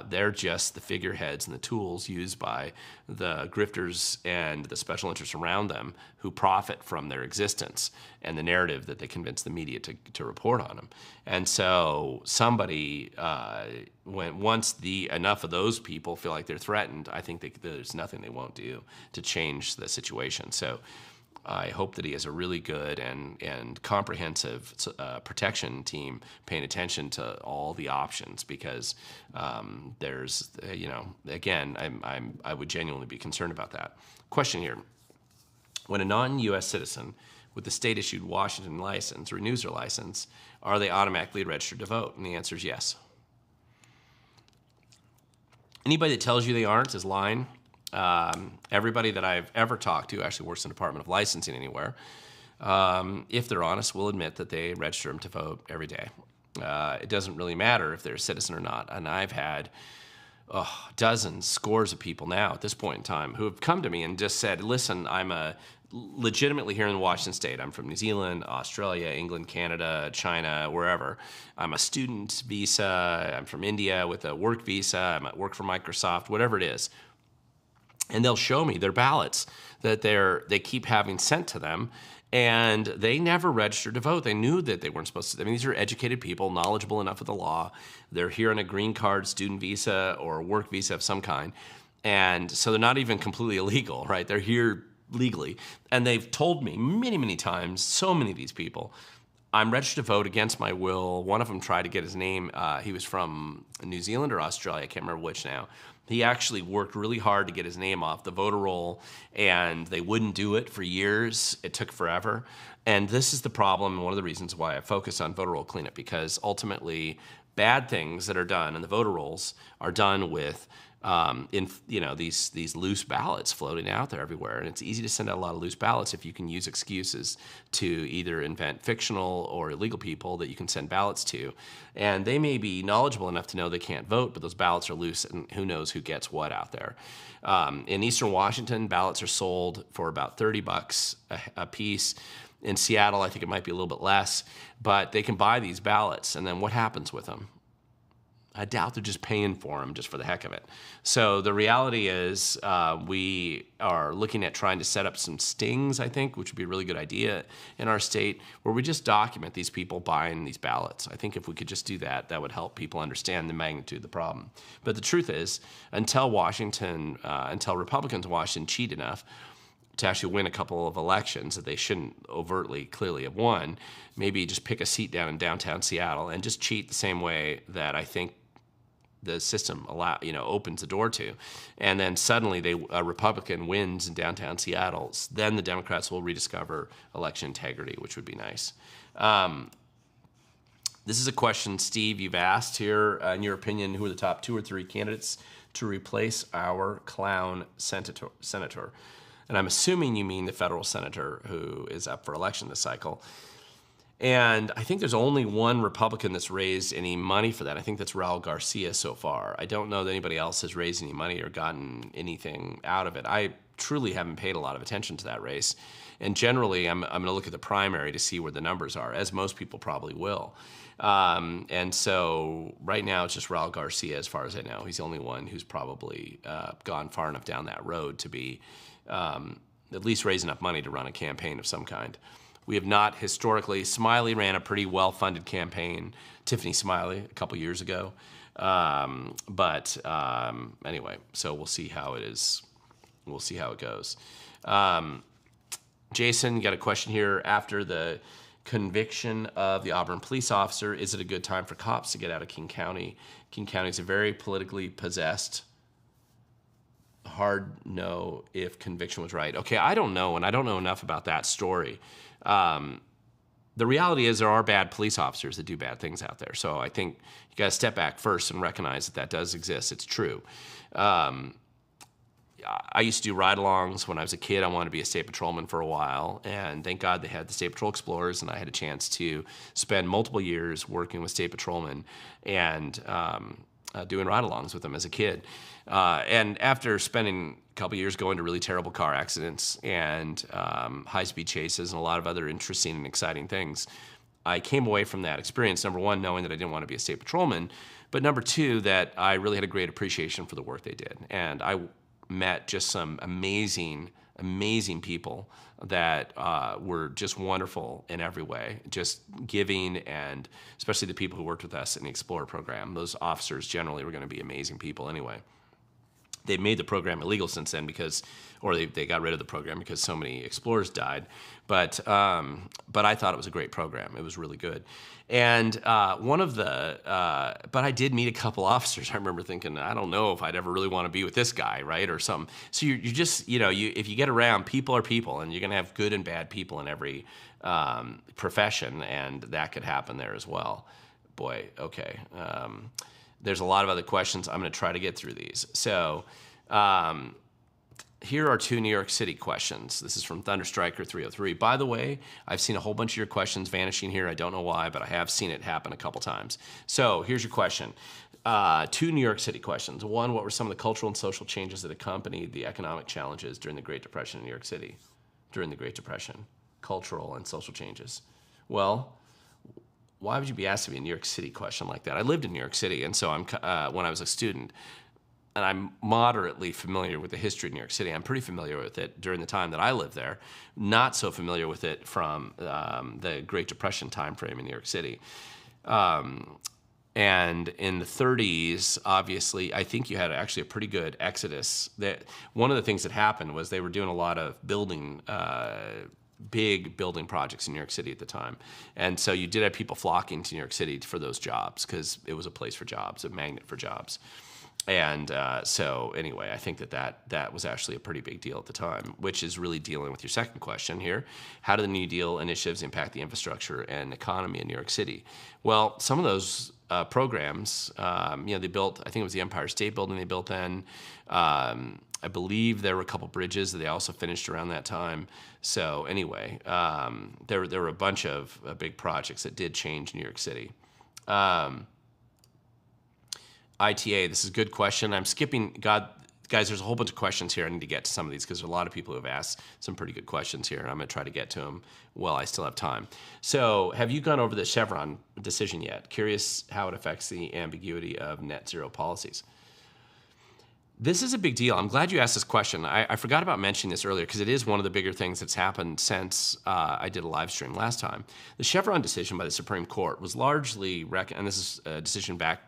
A: They're just the figureheads and the tools used by the grifters and the special interests around them who profit from their existence and the narrative that they convince the media to report on them. And so somebody, once enough of those people feel like they're threatened, I think there's nothing they won't do to change the situation. So I hope that he has a really good and comprehensive protection team paying attention to all the options, because there's, again, I would genuinely be concerned about that. Question here: when a non-U.S. citizen with the state-issued Washington license renews their license, are they automatically registered to vote? And the answer is yes. Anybody that tells you they aren't is lying. Everybody that I've ever talked to actually works in the Department of Licensing anywhere. If they're honest, will admit that they register them to vote every day. It doesn't really matter if they're a citizen or not. And I've had dozens, scores of people now at this point in time who have come to me and just said, listen, I'm legitimately here in Washington State. I'm from New Zealand, Australia, England, Canada, China, wherever. I'm a student visa. I'm from India with a work visa. I'm at work for Microsoft, whatever it is. And they'll show me their ballots that they keep having sent to them, and they never registered to vote. They knew that they weren't supposed to. I mean, these are educated people, knowledgeable enough of the law. They're here on a green card, student visa, or work visa of some kind. And so they're not even completely illegal, right? They're here legally. And they've told me many, many times, so many of these people, I'm registered to vote against my will. One of them tried to get his name. He was from New Zealand or Australia. I can't remember which now. He actually worked really hard to get his name off the voter roll, and they wouldn't do it for years. It took forever. And this is the problem, and one of the reasons why I focus on voter roll cleanup, because ultimately bad things that are done in the voter rolls are done with these loose ballots floating out there everywhere. And it's easy to send out a lot of loose ballots if you can use excuses to either invent fictional or illegal people that you can send ballots to. And they may be knowledgeable enough to know they can't vote, but those ballots are loose, and who knows who gets what out there. In Eastern Washington, ballots are sold for about $30 a piece. In Seattle, I think it might be a little bit less, but they can buy these ballots, and then what happens with them? I doubt they're just paying for them just for the heck of it. So the reality is we are looking at trying to set up some stings, I think, which would be a really good idea in our state, where we just document these people buying these ballots. I think if we could just do that, that would help people understand the magnitude of the problem. But the truth is, until Republicans in Washington cheat enough to actually win a couple of elections that they shouldn't overtly, clearly have won, maybe just pick a seat down in downtown Seattle and just cheat the same way that I think the system opens the door to, and then suddenly a Republican wins in downtown Seattle, then the Democrats will rediscover election integrity, which would be nice. This is a question, Steve, you've asked here. In your opinion, who are the top 2 or 3 candidates to replace our clown senator? And I'm assuming you mean the federal senator who is up for election this cycle. And I think there's only one Republican that's raised any money for that. I think that's Raul Garcia so far. I don't know that anybody else has raised any money or gotten anything out of it. I truly haven't paid a lot of attention to that race. And generally, I'm going to look at the primary to see where the numbers are, as most people probably will. And so right now it's just Raul Garcia, as far as I know. He's the only one who's probably gone far enough down that road to be at least raise enough money to run a campaign of some kind. We have not historically. Smiley ran a pretty well-funded campaign, Tiffany Smiley, a couple years ago. Anyway, so we'll see how it is. We'll see how it goes. Jason, you got a question here. After the conviction of the Auburn police officer, is it a good time for cops to get out of King County? King County is a very politically possessed. Hard know if conviction was right. Okay, I don't know, and I don't know enough about that story. The reality is there are bad police officers that do bad things out there. So I think you got to step back first and recognize that does exist. It's true. I used to do ride-alongs when I was a kid. I wanted to be a state patrolman for a while, and thank God they had the State Patrol Explorers, and I had a chance to spend multiple years working with state patrolmen and doing ride-alongs with them as a kid. And after spending a couple years going to really terrible car accidents and high-speed chases and a lot of other interesting and exciting things, I came away from that experience, number one, knowing that I didn't want to be a state patrolman, but number two, that I really had a great appreciation for the work they did. And I met just some amazing, amazing people that were just wonderful in every way, just giving, and especially the people who worked with us in the Explorer program. Those officers generally were going to be amazing people anyway. They've made the program illegal since then they got rid of the program because so many Explorers died. But I thought it was a great program. It was really good. And but I did meet a couple officers. I remember thinking, I don't know if I'd ever really want to be with this guy, right, or something. So you just, if you get around, people are people, and you're going to have good and bad people in every profession, and that could happen there as well. Boy, okay. There's a lot of other questions. I'm going to try to get through these. So here are 2 New York City questions. This is from Thunderstriker 303. By the way, I've seen a whole bunch of your questions vanishing here. I don't know why, but I have seen it happen a couple times. So here's your question. 2 New York City questions. 1, what were some of the cultural and social changes that accompanied the economic challenges during the Great Depression in New York City? During the Great Depression, cultural and social changes. Well, why would you be asking me a New York City question like that? I lived in New York City, and so when I was a student, and I'm moderately familiar with the history of New York City. I'm pretty familiar with it during the time that I lived there. Not so familiar with it from the Great Depression time frame in New York City. And in the 30s, obviously, I think you had actually a pretty good exodus. One of the things that happened was they were doing a lot of big building projects in New York City at the time. And so you did have people flocking to New York City for those jobs because it was a place for jobs, a magnet for jobs. And so anyway, I think that was actually a pretty big deal at the time, which is really dealing with your second question here. How do the New Deal initiatives impact the infrastructure and economy in New York City? Well, some of those programs, they built, I think it was the Empire State Building they built then. I believe there were a couple bridges that they also finished around that time. So anyway, there were a bunch of big projects that did change New York City. ITA, this is a good question. I'm skipping, guys, there's a whole bunch of questions here. I need to get to some of these because there are a lot of people who have asked some pretty good questions here, and I'm going to try to get to them while I still have time. So have you gone over the Chevron decision yet? Curious how it affects the ambiguity of net zero policies. This is a big deal. I'm glad you asked this question. I forgot about mentioning this earlier because it is one of the bigger things that's happened since I did a live stream last time. The Chevron decision by the Supreme Court was largely, and this is a decision back,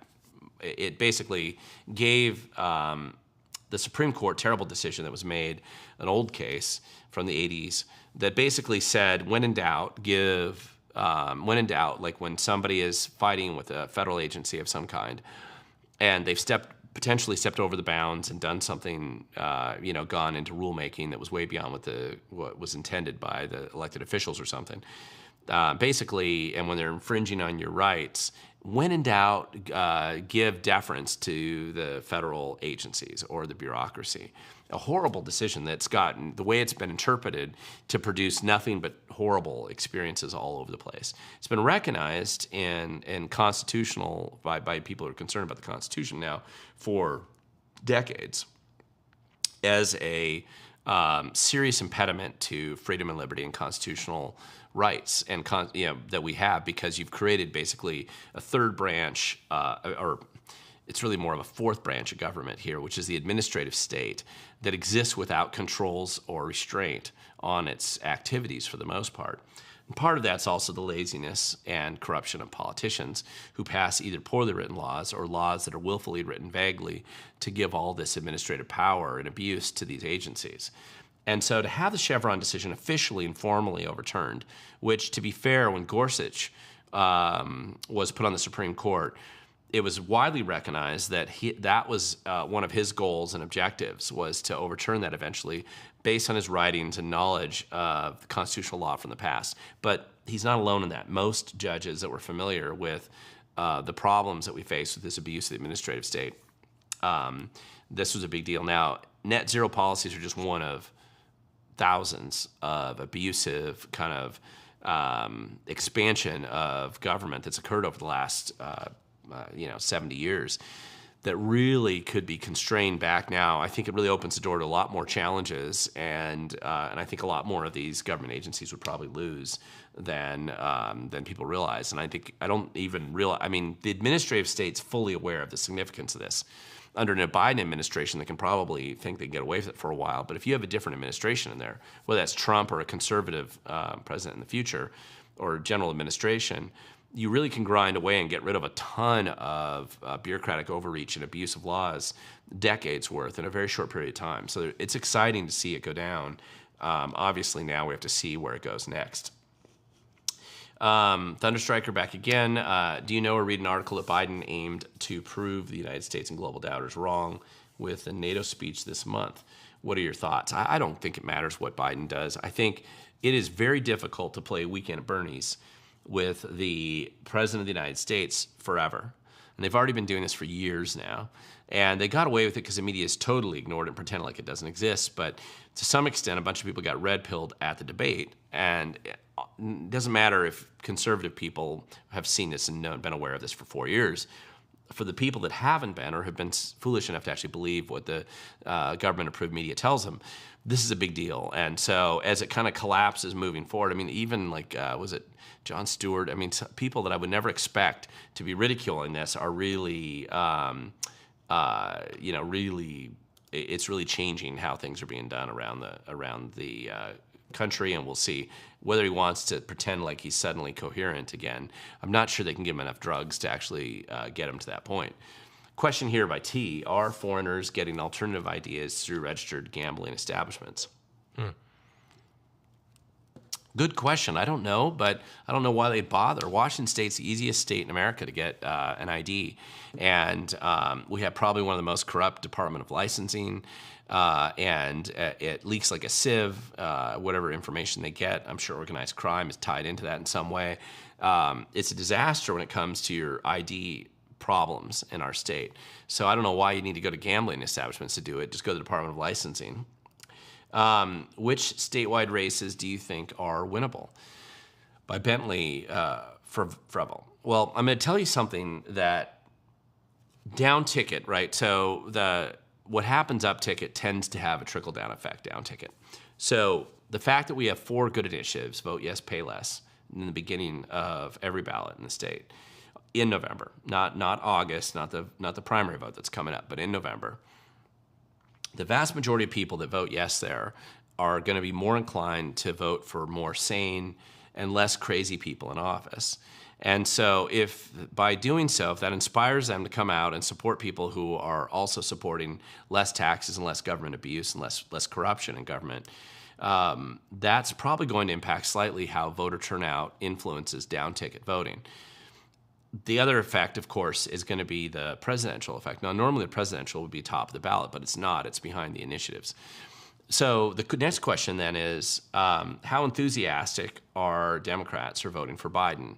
A: it basically gave the Supreme Court terrible decision that was made, an old case from the 80s, that basically said, when in doubt, like when somebody is fighting with a federal agency of some kind, and they've potentially stepped over the bounds and done something, gone into rulemaking that was way beyond what was intended by the elected officials or something. Basically, and when they're infringing on your rights, when in doubt, give deference to the federal agencies or the bureaucracy. A horrible decision that's gotten, the way it's been interpreted, to produce nothing but horrible experiences all over the place. It's been recognized in constitutional, by people who are concerned about the Constitution now for decades as a serious impediment to freedom and liberty and constitutional rights and that we have, because you've created basically a third branch, or it's really more of a fourth branch of government here, which is the administrative state that exists without controls or restraint on its activities for the most part. And part of that's also the laziness and corruption of politicians who pass either poorly written laws or laws that are willfully written vaguely to give all this administrative power and abuse to these agencies. And so to have the Chevron decision officially and formally overturned, which, to be fair, when Gorsuch was put on the Supreme Court, it was widely recognized that that was one of his goals and objectives, was to overturn that eventually based on his writings and knowledge of constitutional law from the past. But he's not alone in that. Most judges that were familiar with the problems that we face with this abuse of the administrative state, this was a big deal. Now, net zero policies are just one of thousands of abusive kind of expansion of government that's occurred over the last 70 years that really could be constrained back now. I think it really opens the door to a lot more challenges, and I think a lot more of these government agencies would probably lose than people realize. And the administrative state's fully aware of the significance of this. Under a Biden administration, they can probably think they can get away with it for a while. But if you have a different administration in there, whether that's Trump or a conservative president in the future or general administration, you really can grind away and get rid of a ton of bureaucratic overreach and abuse of laws, decades worth, in a very short period of time. So it's exciting to see it go down. Obviously, now we have to see where it goes next. Thunderstriker back again. Do you know or read an article that Biden aimed to prove the United States and global doubters wrong with the NATO speech this month? What are your thoughts? I don't think it matters what Biden does. I think it is very difficult to play Weekend at Bernie's with the President of the United States forever. And they've already been doing this for years now. And they got away with it because the media has totally ignored it and pretended like it doesn't exist. But to some extent, a bunch of people got red-pilled at the debate. And it doesn't matter if conservative people have seen this and been aware of this for 4 years. For the people that haven't been or have been foolish enough to actually believe what the government-approved media tells them, this is a big deal. And so as it kind of collapses moving forward, I mean, even like, was it Jon Stewart? I mean, people that I would never expect to be ridiculing this are really, it's really changing how things are being done around the country, and we'll see whether he wants to pretend like he's suddenly coherent again. I'm not sure they can give him enough drugs to actually get him to that point. Question here by T: are foreigners getting alternative ideas through registered gambling establishments? Good question. I don't know, but I don't know why they bother. Washington State's the easiest state in America to get an ID, and we have probably one of the most corrupt Department of Licensing, and it leaks like a sieve. Whatever information they get, I'm sure organized crime is tied into that in some way. It's a disaster when it comes to your ID problems in our state. So I don't know why you need to go to gambling establishments to do it. Just go to the Department of Licensing. Which statewide races do you think are winnable? By Bentley Frevel. Well, I'm going to tell you something that down ticket, right? So what happens up ticket tends to have a trickle down effect down ticket. So the fact that we have 4 good initiatives, vote yes, pay less, in the beginning of every ballot in the state in November, not August, not the primary vote that's coming up, but in November. The vast majority of people that vote yes there are going to be more inclined to vote for more sane and less crazy people in office. And so if by doing so, if that inspires them to come out and support people who are also supporting less taxes and less government abuse and less corruption in government, that's probably going to impact slightly how voter turnout influences down-ticket voting. The other effect, of course, is going to be the presidential effect. Now, normally the presidential would be top of the ballot, but it's not. It's behind the initiatives. So the next question then is, how enthusiastic are Democrats for voting for Biden?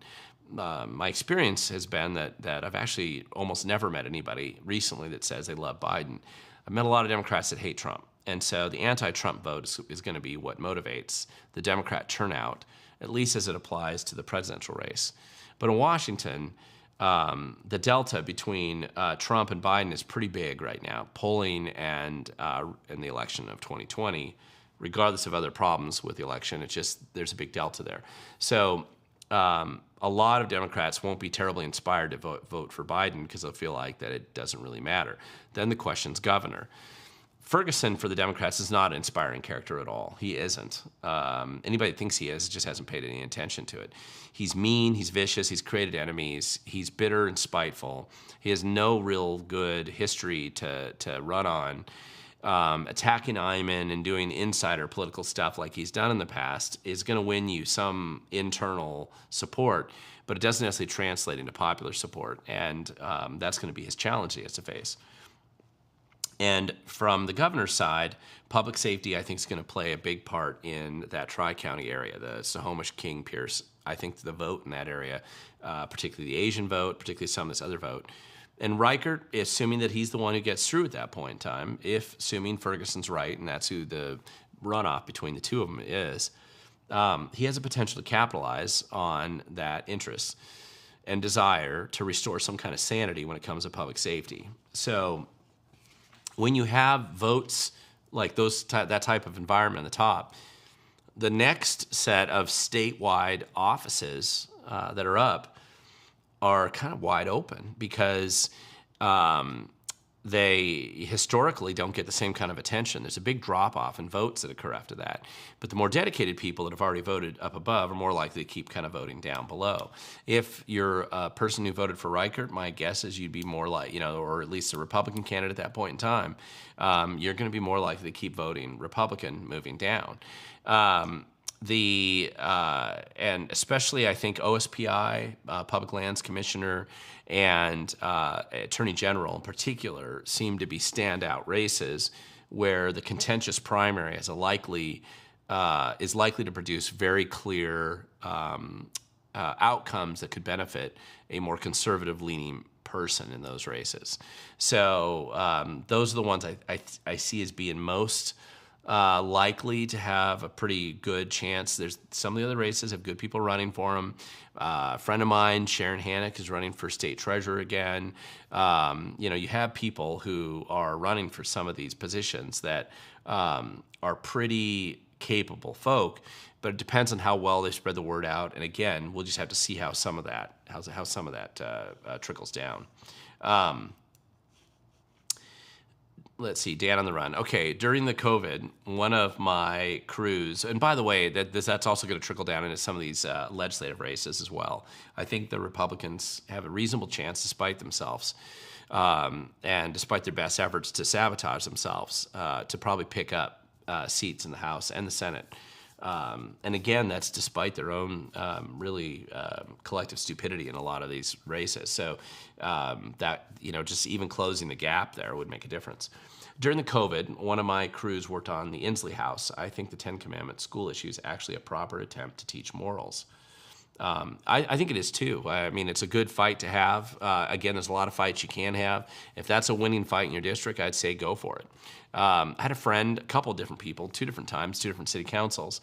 A: My experience has been that I've actually almost never met anybody recently that says they love Biden. I've met a lot of Democrats that hate Trump. And so the anti-Trump vote is going to be what motivates the Democrat turnout, at least as it applies to the presidential race. But in Washington, the delta between Trump and Biden is pretty big right now. Polling and in the election of 2020, regardless of other problems with the election, there's a big delta there. So a lot of Democrats won't be terribly inspired to vote for Biden because they'll feel like that it doesn't really matter. Then the question's governor. Ferguson for the Democrats is not an inspiring character at all. He isn't. Anybody that thinks he is just hasn't paid any attention to it. He's mean, he's vicious, he's created enemies, he's bitter and spiteful. He has no real good history to run on. Attacking Iman and doing insider political stuff like he's done in the past is going to win you some internal support, but it doesn't necessarily translate into popular support, and that's going to be his challenge he has to face. And from the governor's side, public safety, I think, is going to play a big part in that Tri-County area, the Snohomish, King, Pierce. I think the vote in that area, particularly the Asian vote, particularly some of this other vote. And Reichert, assuming that he's the one who gets through at that point in time, assuming Ferguson's right, and that's who the runoff between the two of them is, he has a potential to capitalize on that interest and desire to restore some kind of sanity when it comes to public safety. So when you have votes like that type of environment on the top, the next set of statewide offices that are up are kind of wide open because they historically don't get the same kind of attention. There's a big drop-off in votes that occur after that. But the more dedicated people that have already voted up above are more likely to keep kind of voting down below. If you're a person who voted for Reichert, my guess is you'd be more like, or at least a Republican candidate at that point in time, you're going to be more likely to keep voting Republican moving down. And especially, I think, OSPI, Public Lands Commissioner, and Attorney General in particular seem to be standout races where the contentious primary is likely to produce very clear outcomes that could benefit a more conservative-leaning person in those races. So those are the ones I see as being most likely to have a pretty good chance. There's some of the other races have good people running for them. A friend of mine, Sharon Hannock, is running for state treasurer again. You have people who are running for some of these positions that are pretty capable folk, but it depends on how well they spread the word out. And again, we'll just have to see how some of that trickles down. Let's see, Dan on the Run. Okay, during the COVID, one of my crews, and by the way, that's also going to trickle down into some of these legislative races as well. I think the Republicans have a reasonable chance, despite themselves, and despite their best efforts to sabotage themselves, to probably pick up seats in the House and the Senate And again, that's despite their own really collective stupidity in a lot of these races. So that, just even closing the gap there would make a difference. During the COVID, one of my crews worked on the Inslee House. I think the Ten Commandments school issue is actually a proper attempt to teach morals. I think it is too. I mean, it's a good fight to have. Again, there's a lot of fights you can have. If that's a winning fight in your district, I'd say go for it. I had a friend, a couple of different people, 2 different times, 2 different city councils,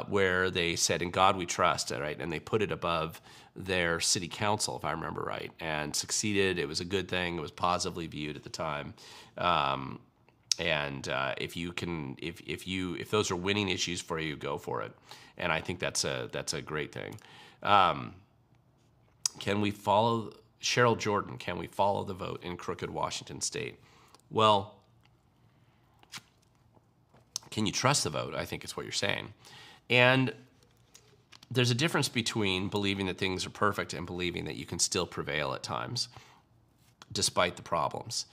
A: where they said, "In God we trust," right? And they put it above their city council, if I remember right, and succeeded. It was a good thing. It was positively viewed at the time. If those are winning issues for you, go for it. And I think that's a great thing. Can we follow Cheryl Jordan? Can we follow the vote in crooked Washington State? Well, can you trust the vote? I think is what you're saying. And there's a difference between believing that things are perfect and believing that you can still prevail at times, despite the problems.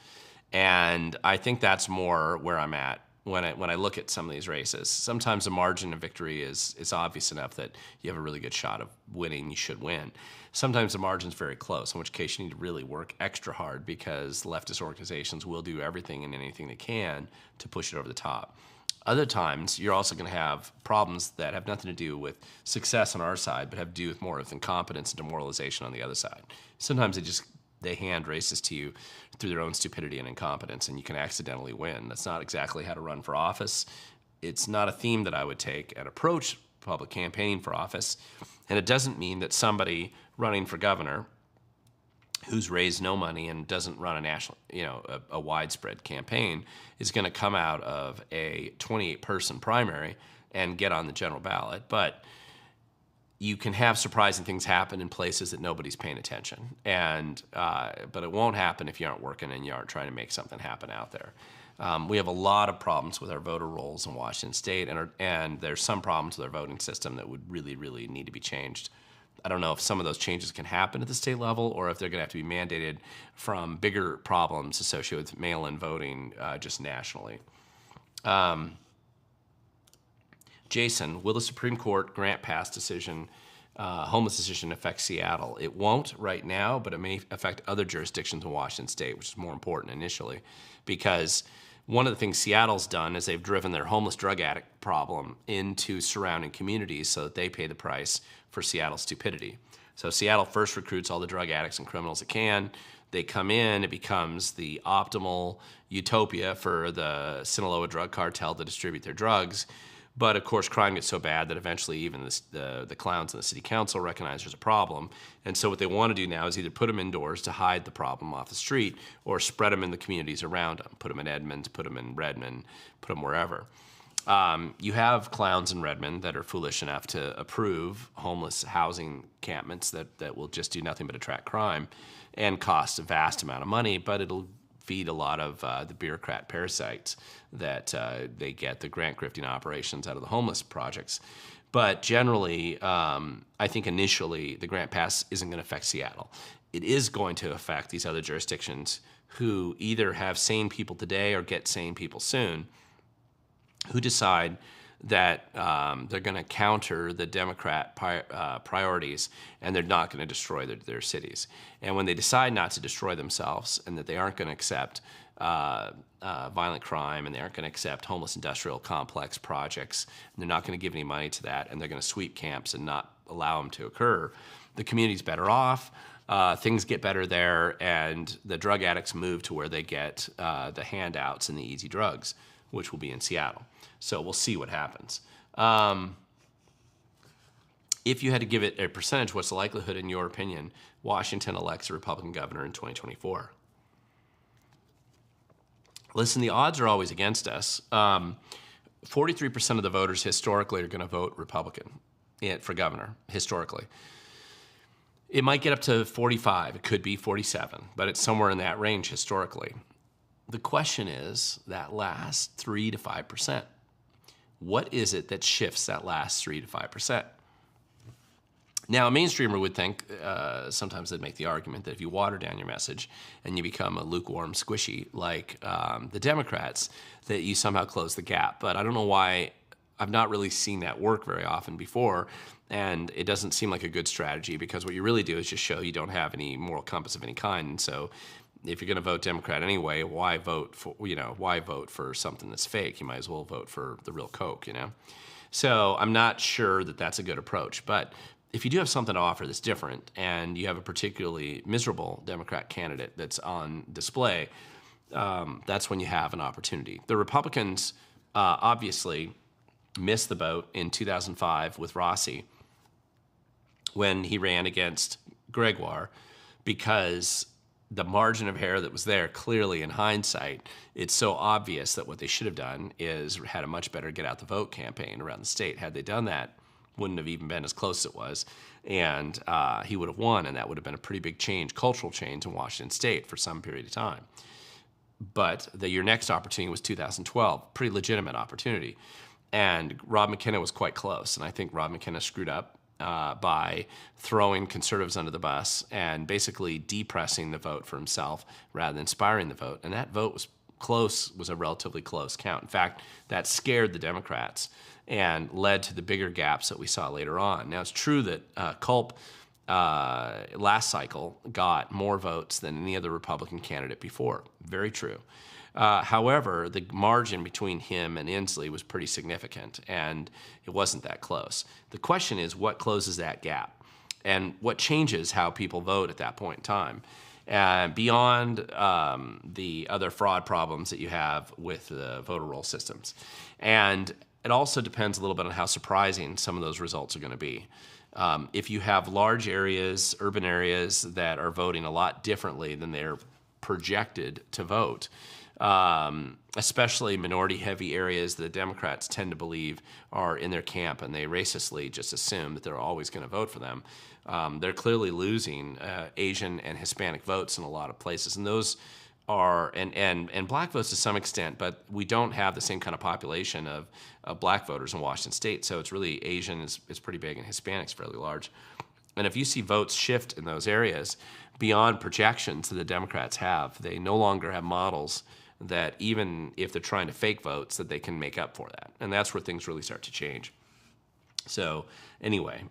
A: And I think that's more where I'm at when I look at some of these races. Sometimes the margin of victory is obvious enough that you have a really good shot of winning, you should win. Sometimes the margin's very close, in which case you need to really work extra hard because leftist organizations will do everything and anything they can to push it over the top. Other times, you're also going to have problems that have nothing to do with success on our side, but have to do with more with incompetence and demoralization on the other side. Sometimes they hand races to you through their own stupidity and incompetence, and you can accidentally win. That's not exactly how to run for office. It's not a theme that I would take and approach public campaigning for office. And it doesn't mean that somebody running for governor who's raised no money and doesn't run a national, a widespread campaign is going to come out of a 28-person primary and get on the general ballot. But you can have surprising things happen in places that nobody's paying attention. But it won't happen if you aren't working and you aren't trying to make something happen out there. We have a lot of problems with our voter rolls in Washington State, and there's some problems with our voting system that would really, really need to be changed. I don't know if some of those changes can happen at the state level or if they're going to have to be mandated from bigger problems associated with mail-in voting just nationally. Jason, will the Supreme Court grant pass decision, homeless decision affect Seattle? It won't right now, but it may affect other jurisdictions in Washington State, which is more important initially, because one of the things Seattle's done is they've driven their homeless drug addict problem into surrounding communities so that they pay the price for Seattle's stupidity. So Seattle first recruits all the drug addicts and criminals it can. They come in, it becomes the optimal utopia for the Sinaloa drug cartel to distribute their drugs. But of course, crime gets so bad that eventually even the clowns in the city council recognize there's a problem. And so what they want to do now is either put them indoors to hide the problem off the street or spread them in the communities around them. Put them in Edmonds, put them in Redmond, put them wherever. You have clowns in Redmond that are foolish enough to approve homeless housing encampments that will just do nothing but attract crime and cost a vast amount of money, but it'll feed a lot of the bureaucrat parasites that they get, the grant grifting operations out of the homeless projects. But generally, I think initially the grant pass isn't going to affect Seattle. It is going to affect these other jurisdictions who either have sane people today or get sane people soon, who decide that they're going to counter the Democrat priorities and they're not going to destroy their cities. And when they decide not to destroy themselves and that they aren't going to accept violent crime and they aren't going to accept homeless industrial complex projects, and they're not going to give any money to that, and they're going to sweep camps and not allow them to occur, the community's better off. Things get better there, and the drug addicts move to where they get the handouts and the easy drugs, which will be in Seattle. So we'll see what happens. If you had to give it a percentage, what's the likelihood, in your opinion, Washington elects a Republican governor in 2024? Listen, the odds are always against us. 43% of the voters historically are going to vote Republican for governor, historically. It might get up to 45. It could be 47, but it's somewhere in that range historically. The question is that last 3 to 5%. What is it that shifts that last 3 to 5%? Now, a mainstreamer would think, sometimes they'd make the argument that if you water down your message and you become a lukewarm squishy like the Democrats, that you somehow close the gap. But I don't know why I've not really seen that work very often before, and it doesn't seem like a good strategy, because what you really do is just show you don't have any moral compass of any kind. And so if you're going to vote Democrat anyway, why vote for something that's fake? You might as well vote for the real Coke, So I'm not sure that that's a good approach. But if you do have something to offer that's different, and you have a particularly miserable Democrat candidate that's on display, that's when you have an opportunity. The Republicans obviously missed the boat in 2005 with Rossi when he ran against Gregoire, because the margin of error that was there, clearly in hindsight, it's so obvious that what they should have done is had a much better get out the vote campaign around the state. Had they done that, wouldn't have even been as close as it was, and he would have won, and that would have been a pretty big change, cultural change in Washington state for some period of time. But your next opportunity was 2012, pretty legitimate opportunity. And Rob McKenna was quite close, and I think Rob McKenna screwed up by throwing conservatives under the bus and basically depressing the vote for himself rather than inspiring the vote. And that vote was a relatively close count. In fact, that scared the Democrats and led to the bigger gaps that we saw later on. Now, it's true that Culp last cycle got more votes than any other Republican candidate before. Very true. However, the margin between him and Inslee was pretty significant, and it wasn't that close. The question is, what closes that gap? And what changes how people vote at that point in time? Beyond the other fraud problems that you have with the voter roll systems. And it also depends a little bit on how surprising some of those results are going to be. If you have large areas, urban areas, that are voting a lot differently than they're projected to vote, especially minority-heavy areas that the Democrats tend to believe are in their camp, and they racistly just assume that they're always going to vote for them. They're clearly losing Asian and Hispanic votes in a lot of places, and those are and black votes to some extent, but we don't have the same kind of population of black voters in Washington state. So it's really Asian is pretty big, and Hispanics fairly large. And if you see votes shift in those areas beyond projections that the Democrats have, they no longer have models that, even if they're trying to fake votes, that they can make up for that. And that's where things really start to change. So anyway,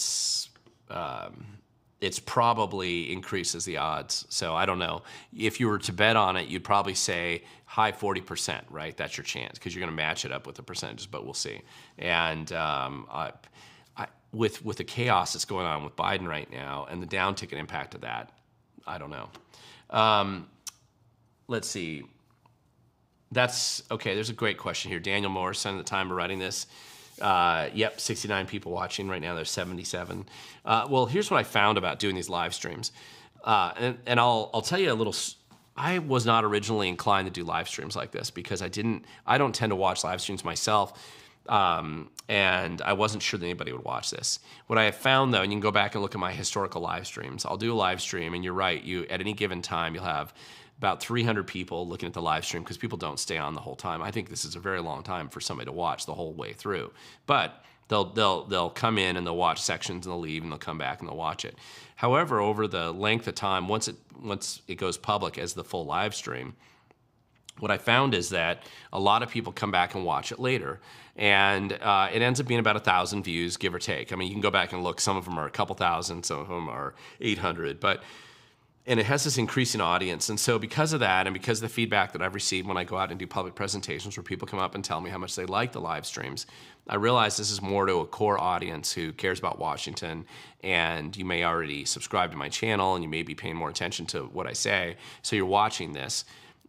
A: it's probably increases the odds. So I don't know. If you were to bet on it, you'd probably say high 40%, right? That's your chance, because you're going to match it up with the percentages, but we'll see. And with the chaos that's going on with Biden right now and the down ticket impact of that, I don't know. Let's see. That's okay. There's a great question here. Daniel Morrison, at the time of writing this, yep, 69 people watching right now. There's 77. Well, here's what I found about doing these live streams, and I'll tell you a little. I was not originally inclined to do live streams like this because I don't tend to watch live streams myself, and I wasn't sure that anybody would watch this. What I have found, though, and you can go back and look at my historical live streams. I'll do a live stream, and you're right. At any given time, you'll have about 300 people looking at the live stream, because people don't stay on the whole time. I think this is a very long time for somebody to watch the whole way through. But they'll come in and they'll watch sections and they'll leave and they'll come back and they'll watch it. However, over the length of time, once it goes public as the full live stream, what I found is that a lot of people come back and watch it later, and it ends up being about 1,000 views, give or take. I mean, you can go back and look. Some of them are a couple thousand, some of them are 800, and it has this increasing audience. And so because of that, and because of the feedback that I've received when I go out and do public presentations where people come up and tell me how much they like the live streams, I realize this is more to a core audience who cares about Washington, and you may already subscribe to my channel, and you may be paying more attention to what I say, so you're watching this.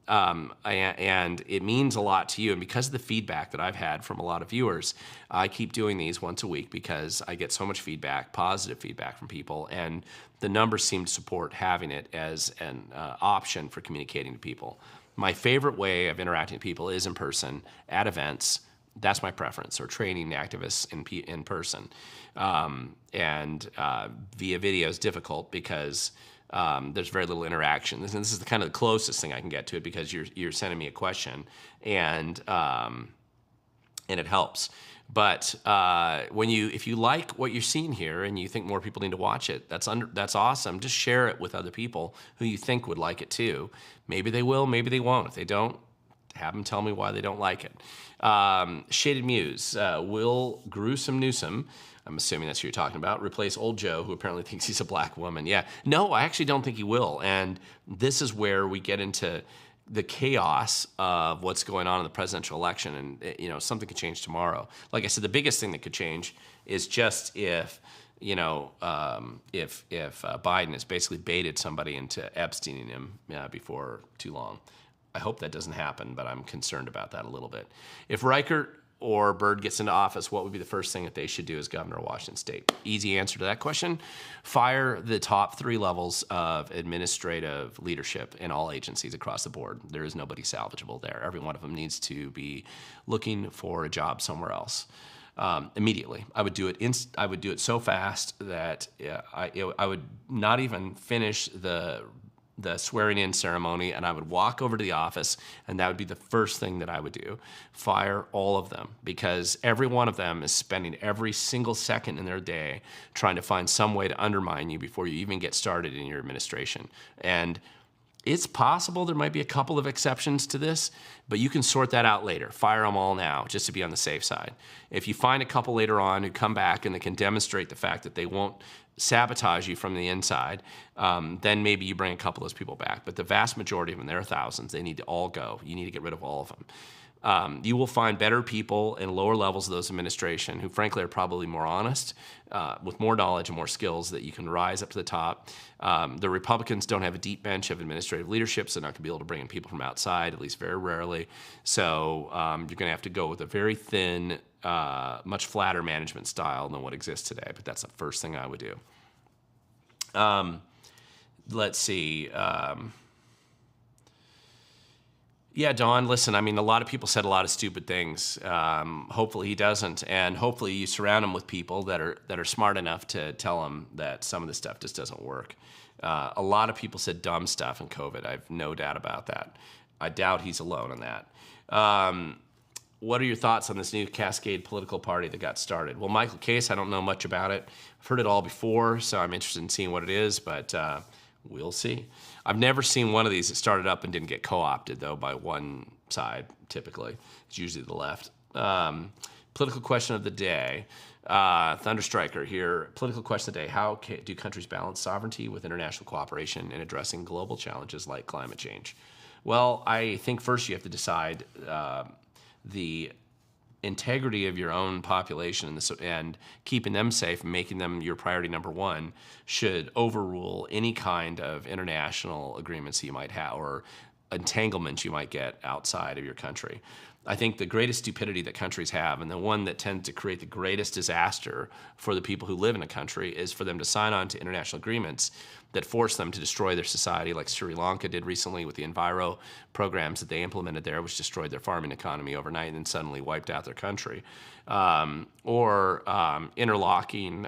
A: And it means a lot to you. And because of the feedback that I've had from a lot of viewers, I keep doing these once a week because I get so much feedback, positive feedback from people, and the numbers seem to support having it as an option for communicating to people. My favorite way of interacting with people is in person, at events. That's my preference, or training activists in person. And via video is difficult because there's very little interaction. This is the kind of the closest thing I can get to it, because you're sending me a question, and it helps. But if you like what you're seeing here and you think more people need to watch it, that's awesome. Just share it with other people who you think would like it too. Maybe they will, maybe they won't. If they don't, Have them tell me why they don't like it. Shaded Muse, will Gruesome Newsom, I'm assuming that's who you're talking about, replace old Joe, who apparently thinks he's a black woman? Yeah. No, I actually don't think he will. And this is where we get into the chaos of what's going on in the presidential election. And, you know, something could change tomorrow. Like I said, the biggest thing that could change is just if Biden has basically baited somebody into Epsteining him before too long. I hope that doesn't happen, but I'm concerned about that a little bit. If Reichert or Byrd gets into office, what would be the first thing that they should do as governor of Washington State? Easy answer to that question. Fire the top 3 levels of administrative leadership in all agencies across the board. There is nobody salvageable there. Every one of them needs to be looking for a job somewhere else. Immediately. I would do it. I would do it so fast that I would not even finish the swearing-in ceremony, and I would walk over to the office, and that would be the first thing that I would do. Fire all of them, because every one of them is spending every single second in their day trying to find some way to undermine you before you even get started in your administration. And it's possible there might be a couple of exceptions to this, but you can sort that out later. Fire them all now, just to be on the safe side. If you find a couple later on who come back and they can demonstrate the fact that they won't sabotage you from the inside, then maybe you bring a couple of those people back. But the vast majority of them, there are thousands, they need to all go. You need to get rid of all of them. You will find better people in lower levels of those administration who frankly are probably more honest, with more knowledge and more skills that you can rise up to the top. The Republicans don't have a deep bench of administrative leadership, so they're not going to be able to bring in people from outside, at least very rarely. So you're going to have to go with a very thin, much flatter management style than what exists today. But that's the first thing I would do. Let's see. Yeah, Don, listen, I mean, a lot of people said a lot of stupid things. Hopefully he doesn't, and hopefully you surround him with people that are smart enough to tell him that some of this stuff just doesn't work. A lot of people said dumb stuff in COVID. I have no doubt about that. I doubt he's alone in that. What are your thoughts on this new Cascade political party that got started? Well, Michael Case, I don't know much about it. I've heard it all before, so I'm interested in seeing what it is, but we'll see. I've never seen one of these that started up and didn't get co-opted, though, by one side, typically. It's usually the left. Political question of the day. Thunderstriker here. Political question of the day. How do countries balance sovereignty with international cooperation in addressing global challenges like climate change? Well, I think first you have to decide the integrity of your own population and keeping them safe and making them your priority number one should overrule any kind of international agreements you might have or entanglements you might get outside of your country. I think the greatest stupidity that countries have, and the one that tends to create the greatest disaster for the people who live in a country, is for them to sign on to international agreements that force them to destroy their society, like Sri Lanka did recently with the Enviro programs that they implemented there, which destroyed their farming economy overnight and then suddenly wiped out their country. Or interlocking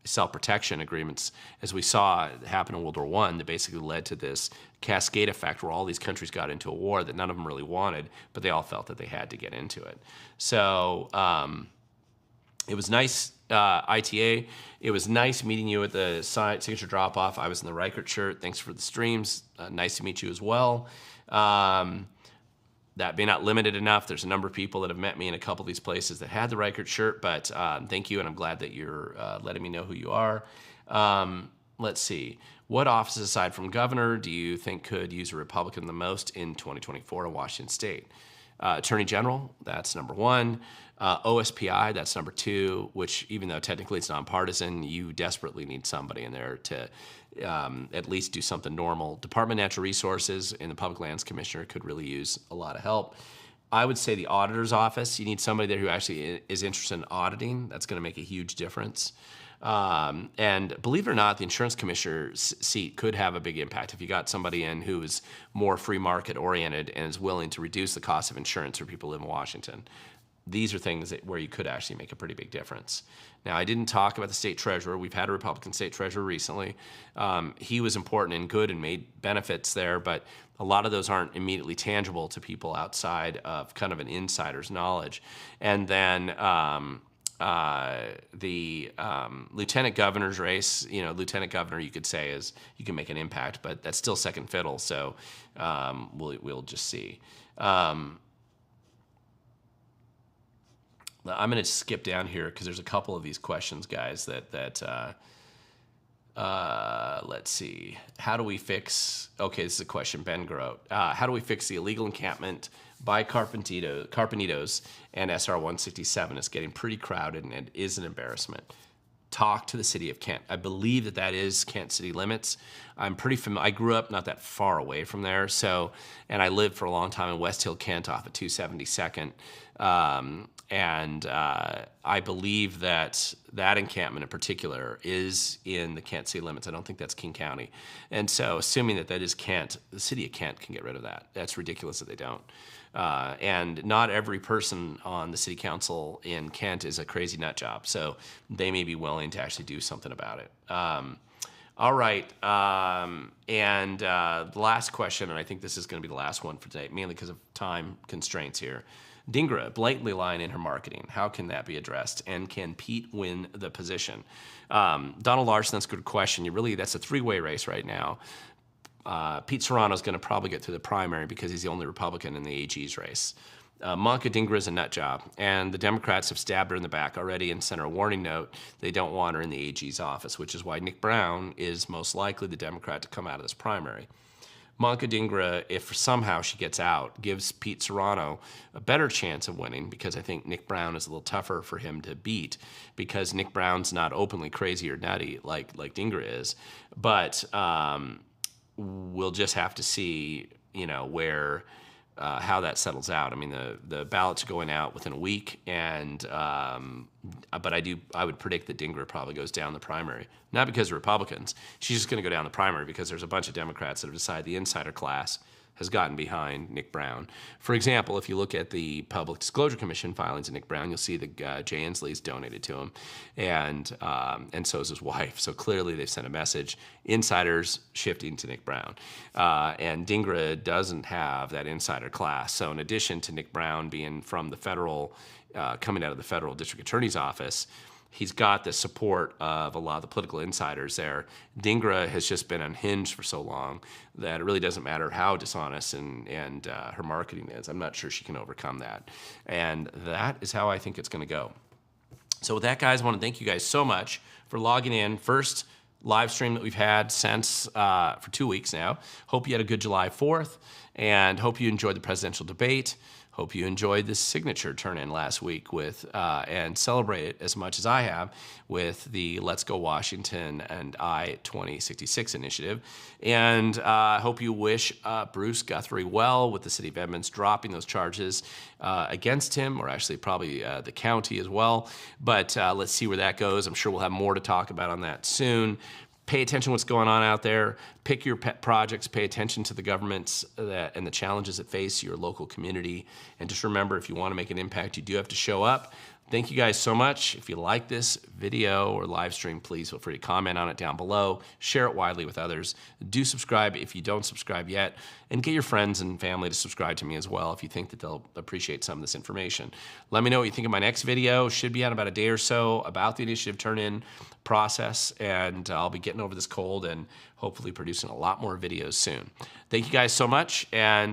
A: self-protection agreements, as we saw happen in World War I, that basically led to this cascade effect where all these countries got into a war that none of them really wanted, but they all felt that they had to get into it. So it was nice, ITA. It was nice meeting you at the signature drop-off. I was in the Reichert shirt. Thanks for the streams. Nice to meet you as well. That being not limited enough, there's a number of people that have met me in a couple of these places that had the Reichert shirt, but thank you, and I'm glad that you're letting me know who you are. Let's see. What offices aside from governor do you think could use a Republican the most in 2024 in Washington State? Attorney General, that's number one. OSPI, that's number two, which even though technically it's nonpartisan, you desperately need somebody in there to at least do something normal. Department of Natural Resources and the Public Lands Commissioner could really use a lot of help. I would say the auditor's office, you need somebody there who actually is interested in auditing. That's going to make a huge difference. And believe it or not, the insurance commissioner's seat could have a big impact if you got somebody in who is more free market oriented and is willing to reduce the cost of insurance for people who live in Washington. These are things where you could actually make a pretty big difference. Now, I didn't talk about the state treasurer. We've had a Republican state treasurer recently. He was important and good and made benefits there, but a lot of those aren't immediately tangible to people outside of kind of an insider's knowledge. And then the lieutenant governor's race, lieutenant governor, you could say, is you can make an impact, but that's still second fiddle. So we'll just see. I'm going to skip down here because there's a couple of these questions, guys, that let's see. How do we fix, okay, this is a question Ben Grote. How do we fix the illegal encampment by Carpentitos and SR 167? It's getting pretty crowded and it is an embarrassment. Talk to the city of Kent. I believe that is Kent city limits. I'm pretty familiar. I grew up not that far away from there, and I lived for a long time in West Hill, Kent, off of 272nd. I believe that encampment in particular is in the Kent city limits. I don't think that's King County. And so assuming that is Kent, the city of Kent can get rid of that. That's ridiculous that they don't. And not every person on the city council in Kent is a crazy nut job. So they may be willing to actually do something about it. All right. The last question, and I think this is going to be the last one for today, mainly because of time constraints here. Dingra blatantly lying in her marketing. How can that be addressed? And can Pete win the position? Donald Larson, that's a good question. That's a three-way race right now. Pete Serrano's going to probably get through the primary because he's the only Republican in the AG's race. Monica Dingra is a nut job, and the Democrats have stabbed her in the back already and sent her a warning note. They don't want her in the AG's office, which is why Nick Brown is most likely the Democrat to come out of this primary. Monica Dingra, if somehow she gets out, gives Pete Serrano a better chance of winning because I think Nick Brown is a little tougher for him to beat because Nick Brown's not openly crazy or nutty like Dingra is. But we'll just have to see, where how that settles out. I mean, the ballots are going out within a week, and but I would predict that Dingra probably goes down the primary, not because of Republicans. She's just going to go down the primary because there's a bunch of Democrats that have decided the insider class has gotten behind Nick Brown. For example, if you look at the Public Disclosure Commission filings of Nick Brown, you'll see that Jay Inslee's donated to him, and so is his wife. So clearly they've sent a message, insiders shifting to Nick Brown. And Dingra doesn't have that insider class. So in addition to Nick Brown being from the federal, coming out of the federal district attorney's office, he's got the support of a lot of the political insiders there. Dingra has just been unhinged for so long that it really doesn't matter how dishonest and her marketing is. I'm not sure she can overcome that. And that is how I think it's going to go. So with that, guys, I want to thank you guys so much for logging in. First live stream that we've had since for 2 weeks now. Hope you had a good July 4th, and hope you enjoyed the presidential debate. Hope you enjoyed this signature turn-in last week with and celebrate it as much as I have with the Let's Go Washington and I-2066 initiative. And I hope you wish Bruce Guthrie well with the city of Edmonds dropping those charges against him, or actually probably the county as well. But let's see where that goes. I'm sure we'll have more to talk about on that soon. Pay attention to what's going on out there. Pick your pet projects. Pay attention to the governments and the challenges that face your local community. And just remember, if you want to make an impact, you do have to show up. Thank you guys so much. If you like this video or live stream, please feel free to comment on it down below. Share it widely with others. Do subscribe if you don't subscribe yet. And get your friends and family to subscribe to me as well if you think that they'll appreciate some of this information. Let me know what you think of my next video. Should be out in about a day or so about the initiative turn-in process. And I'll be getting over this cold and hopefully producing a lot more videos soon. Thank you guys so much. And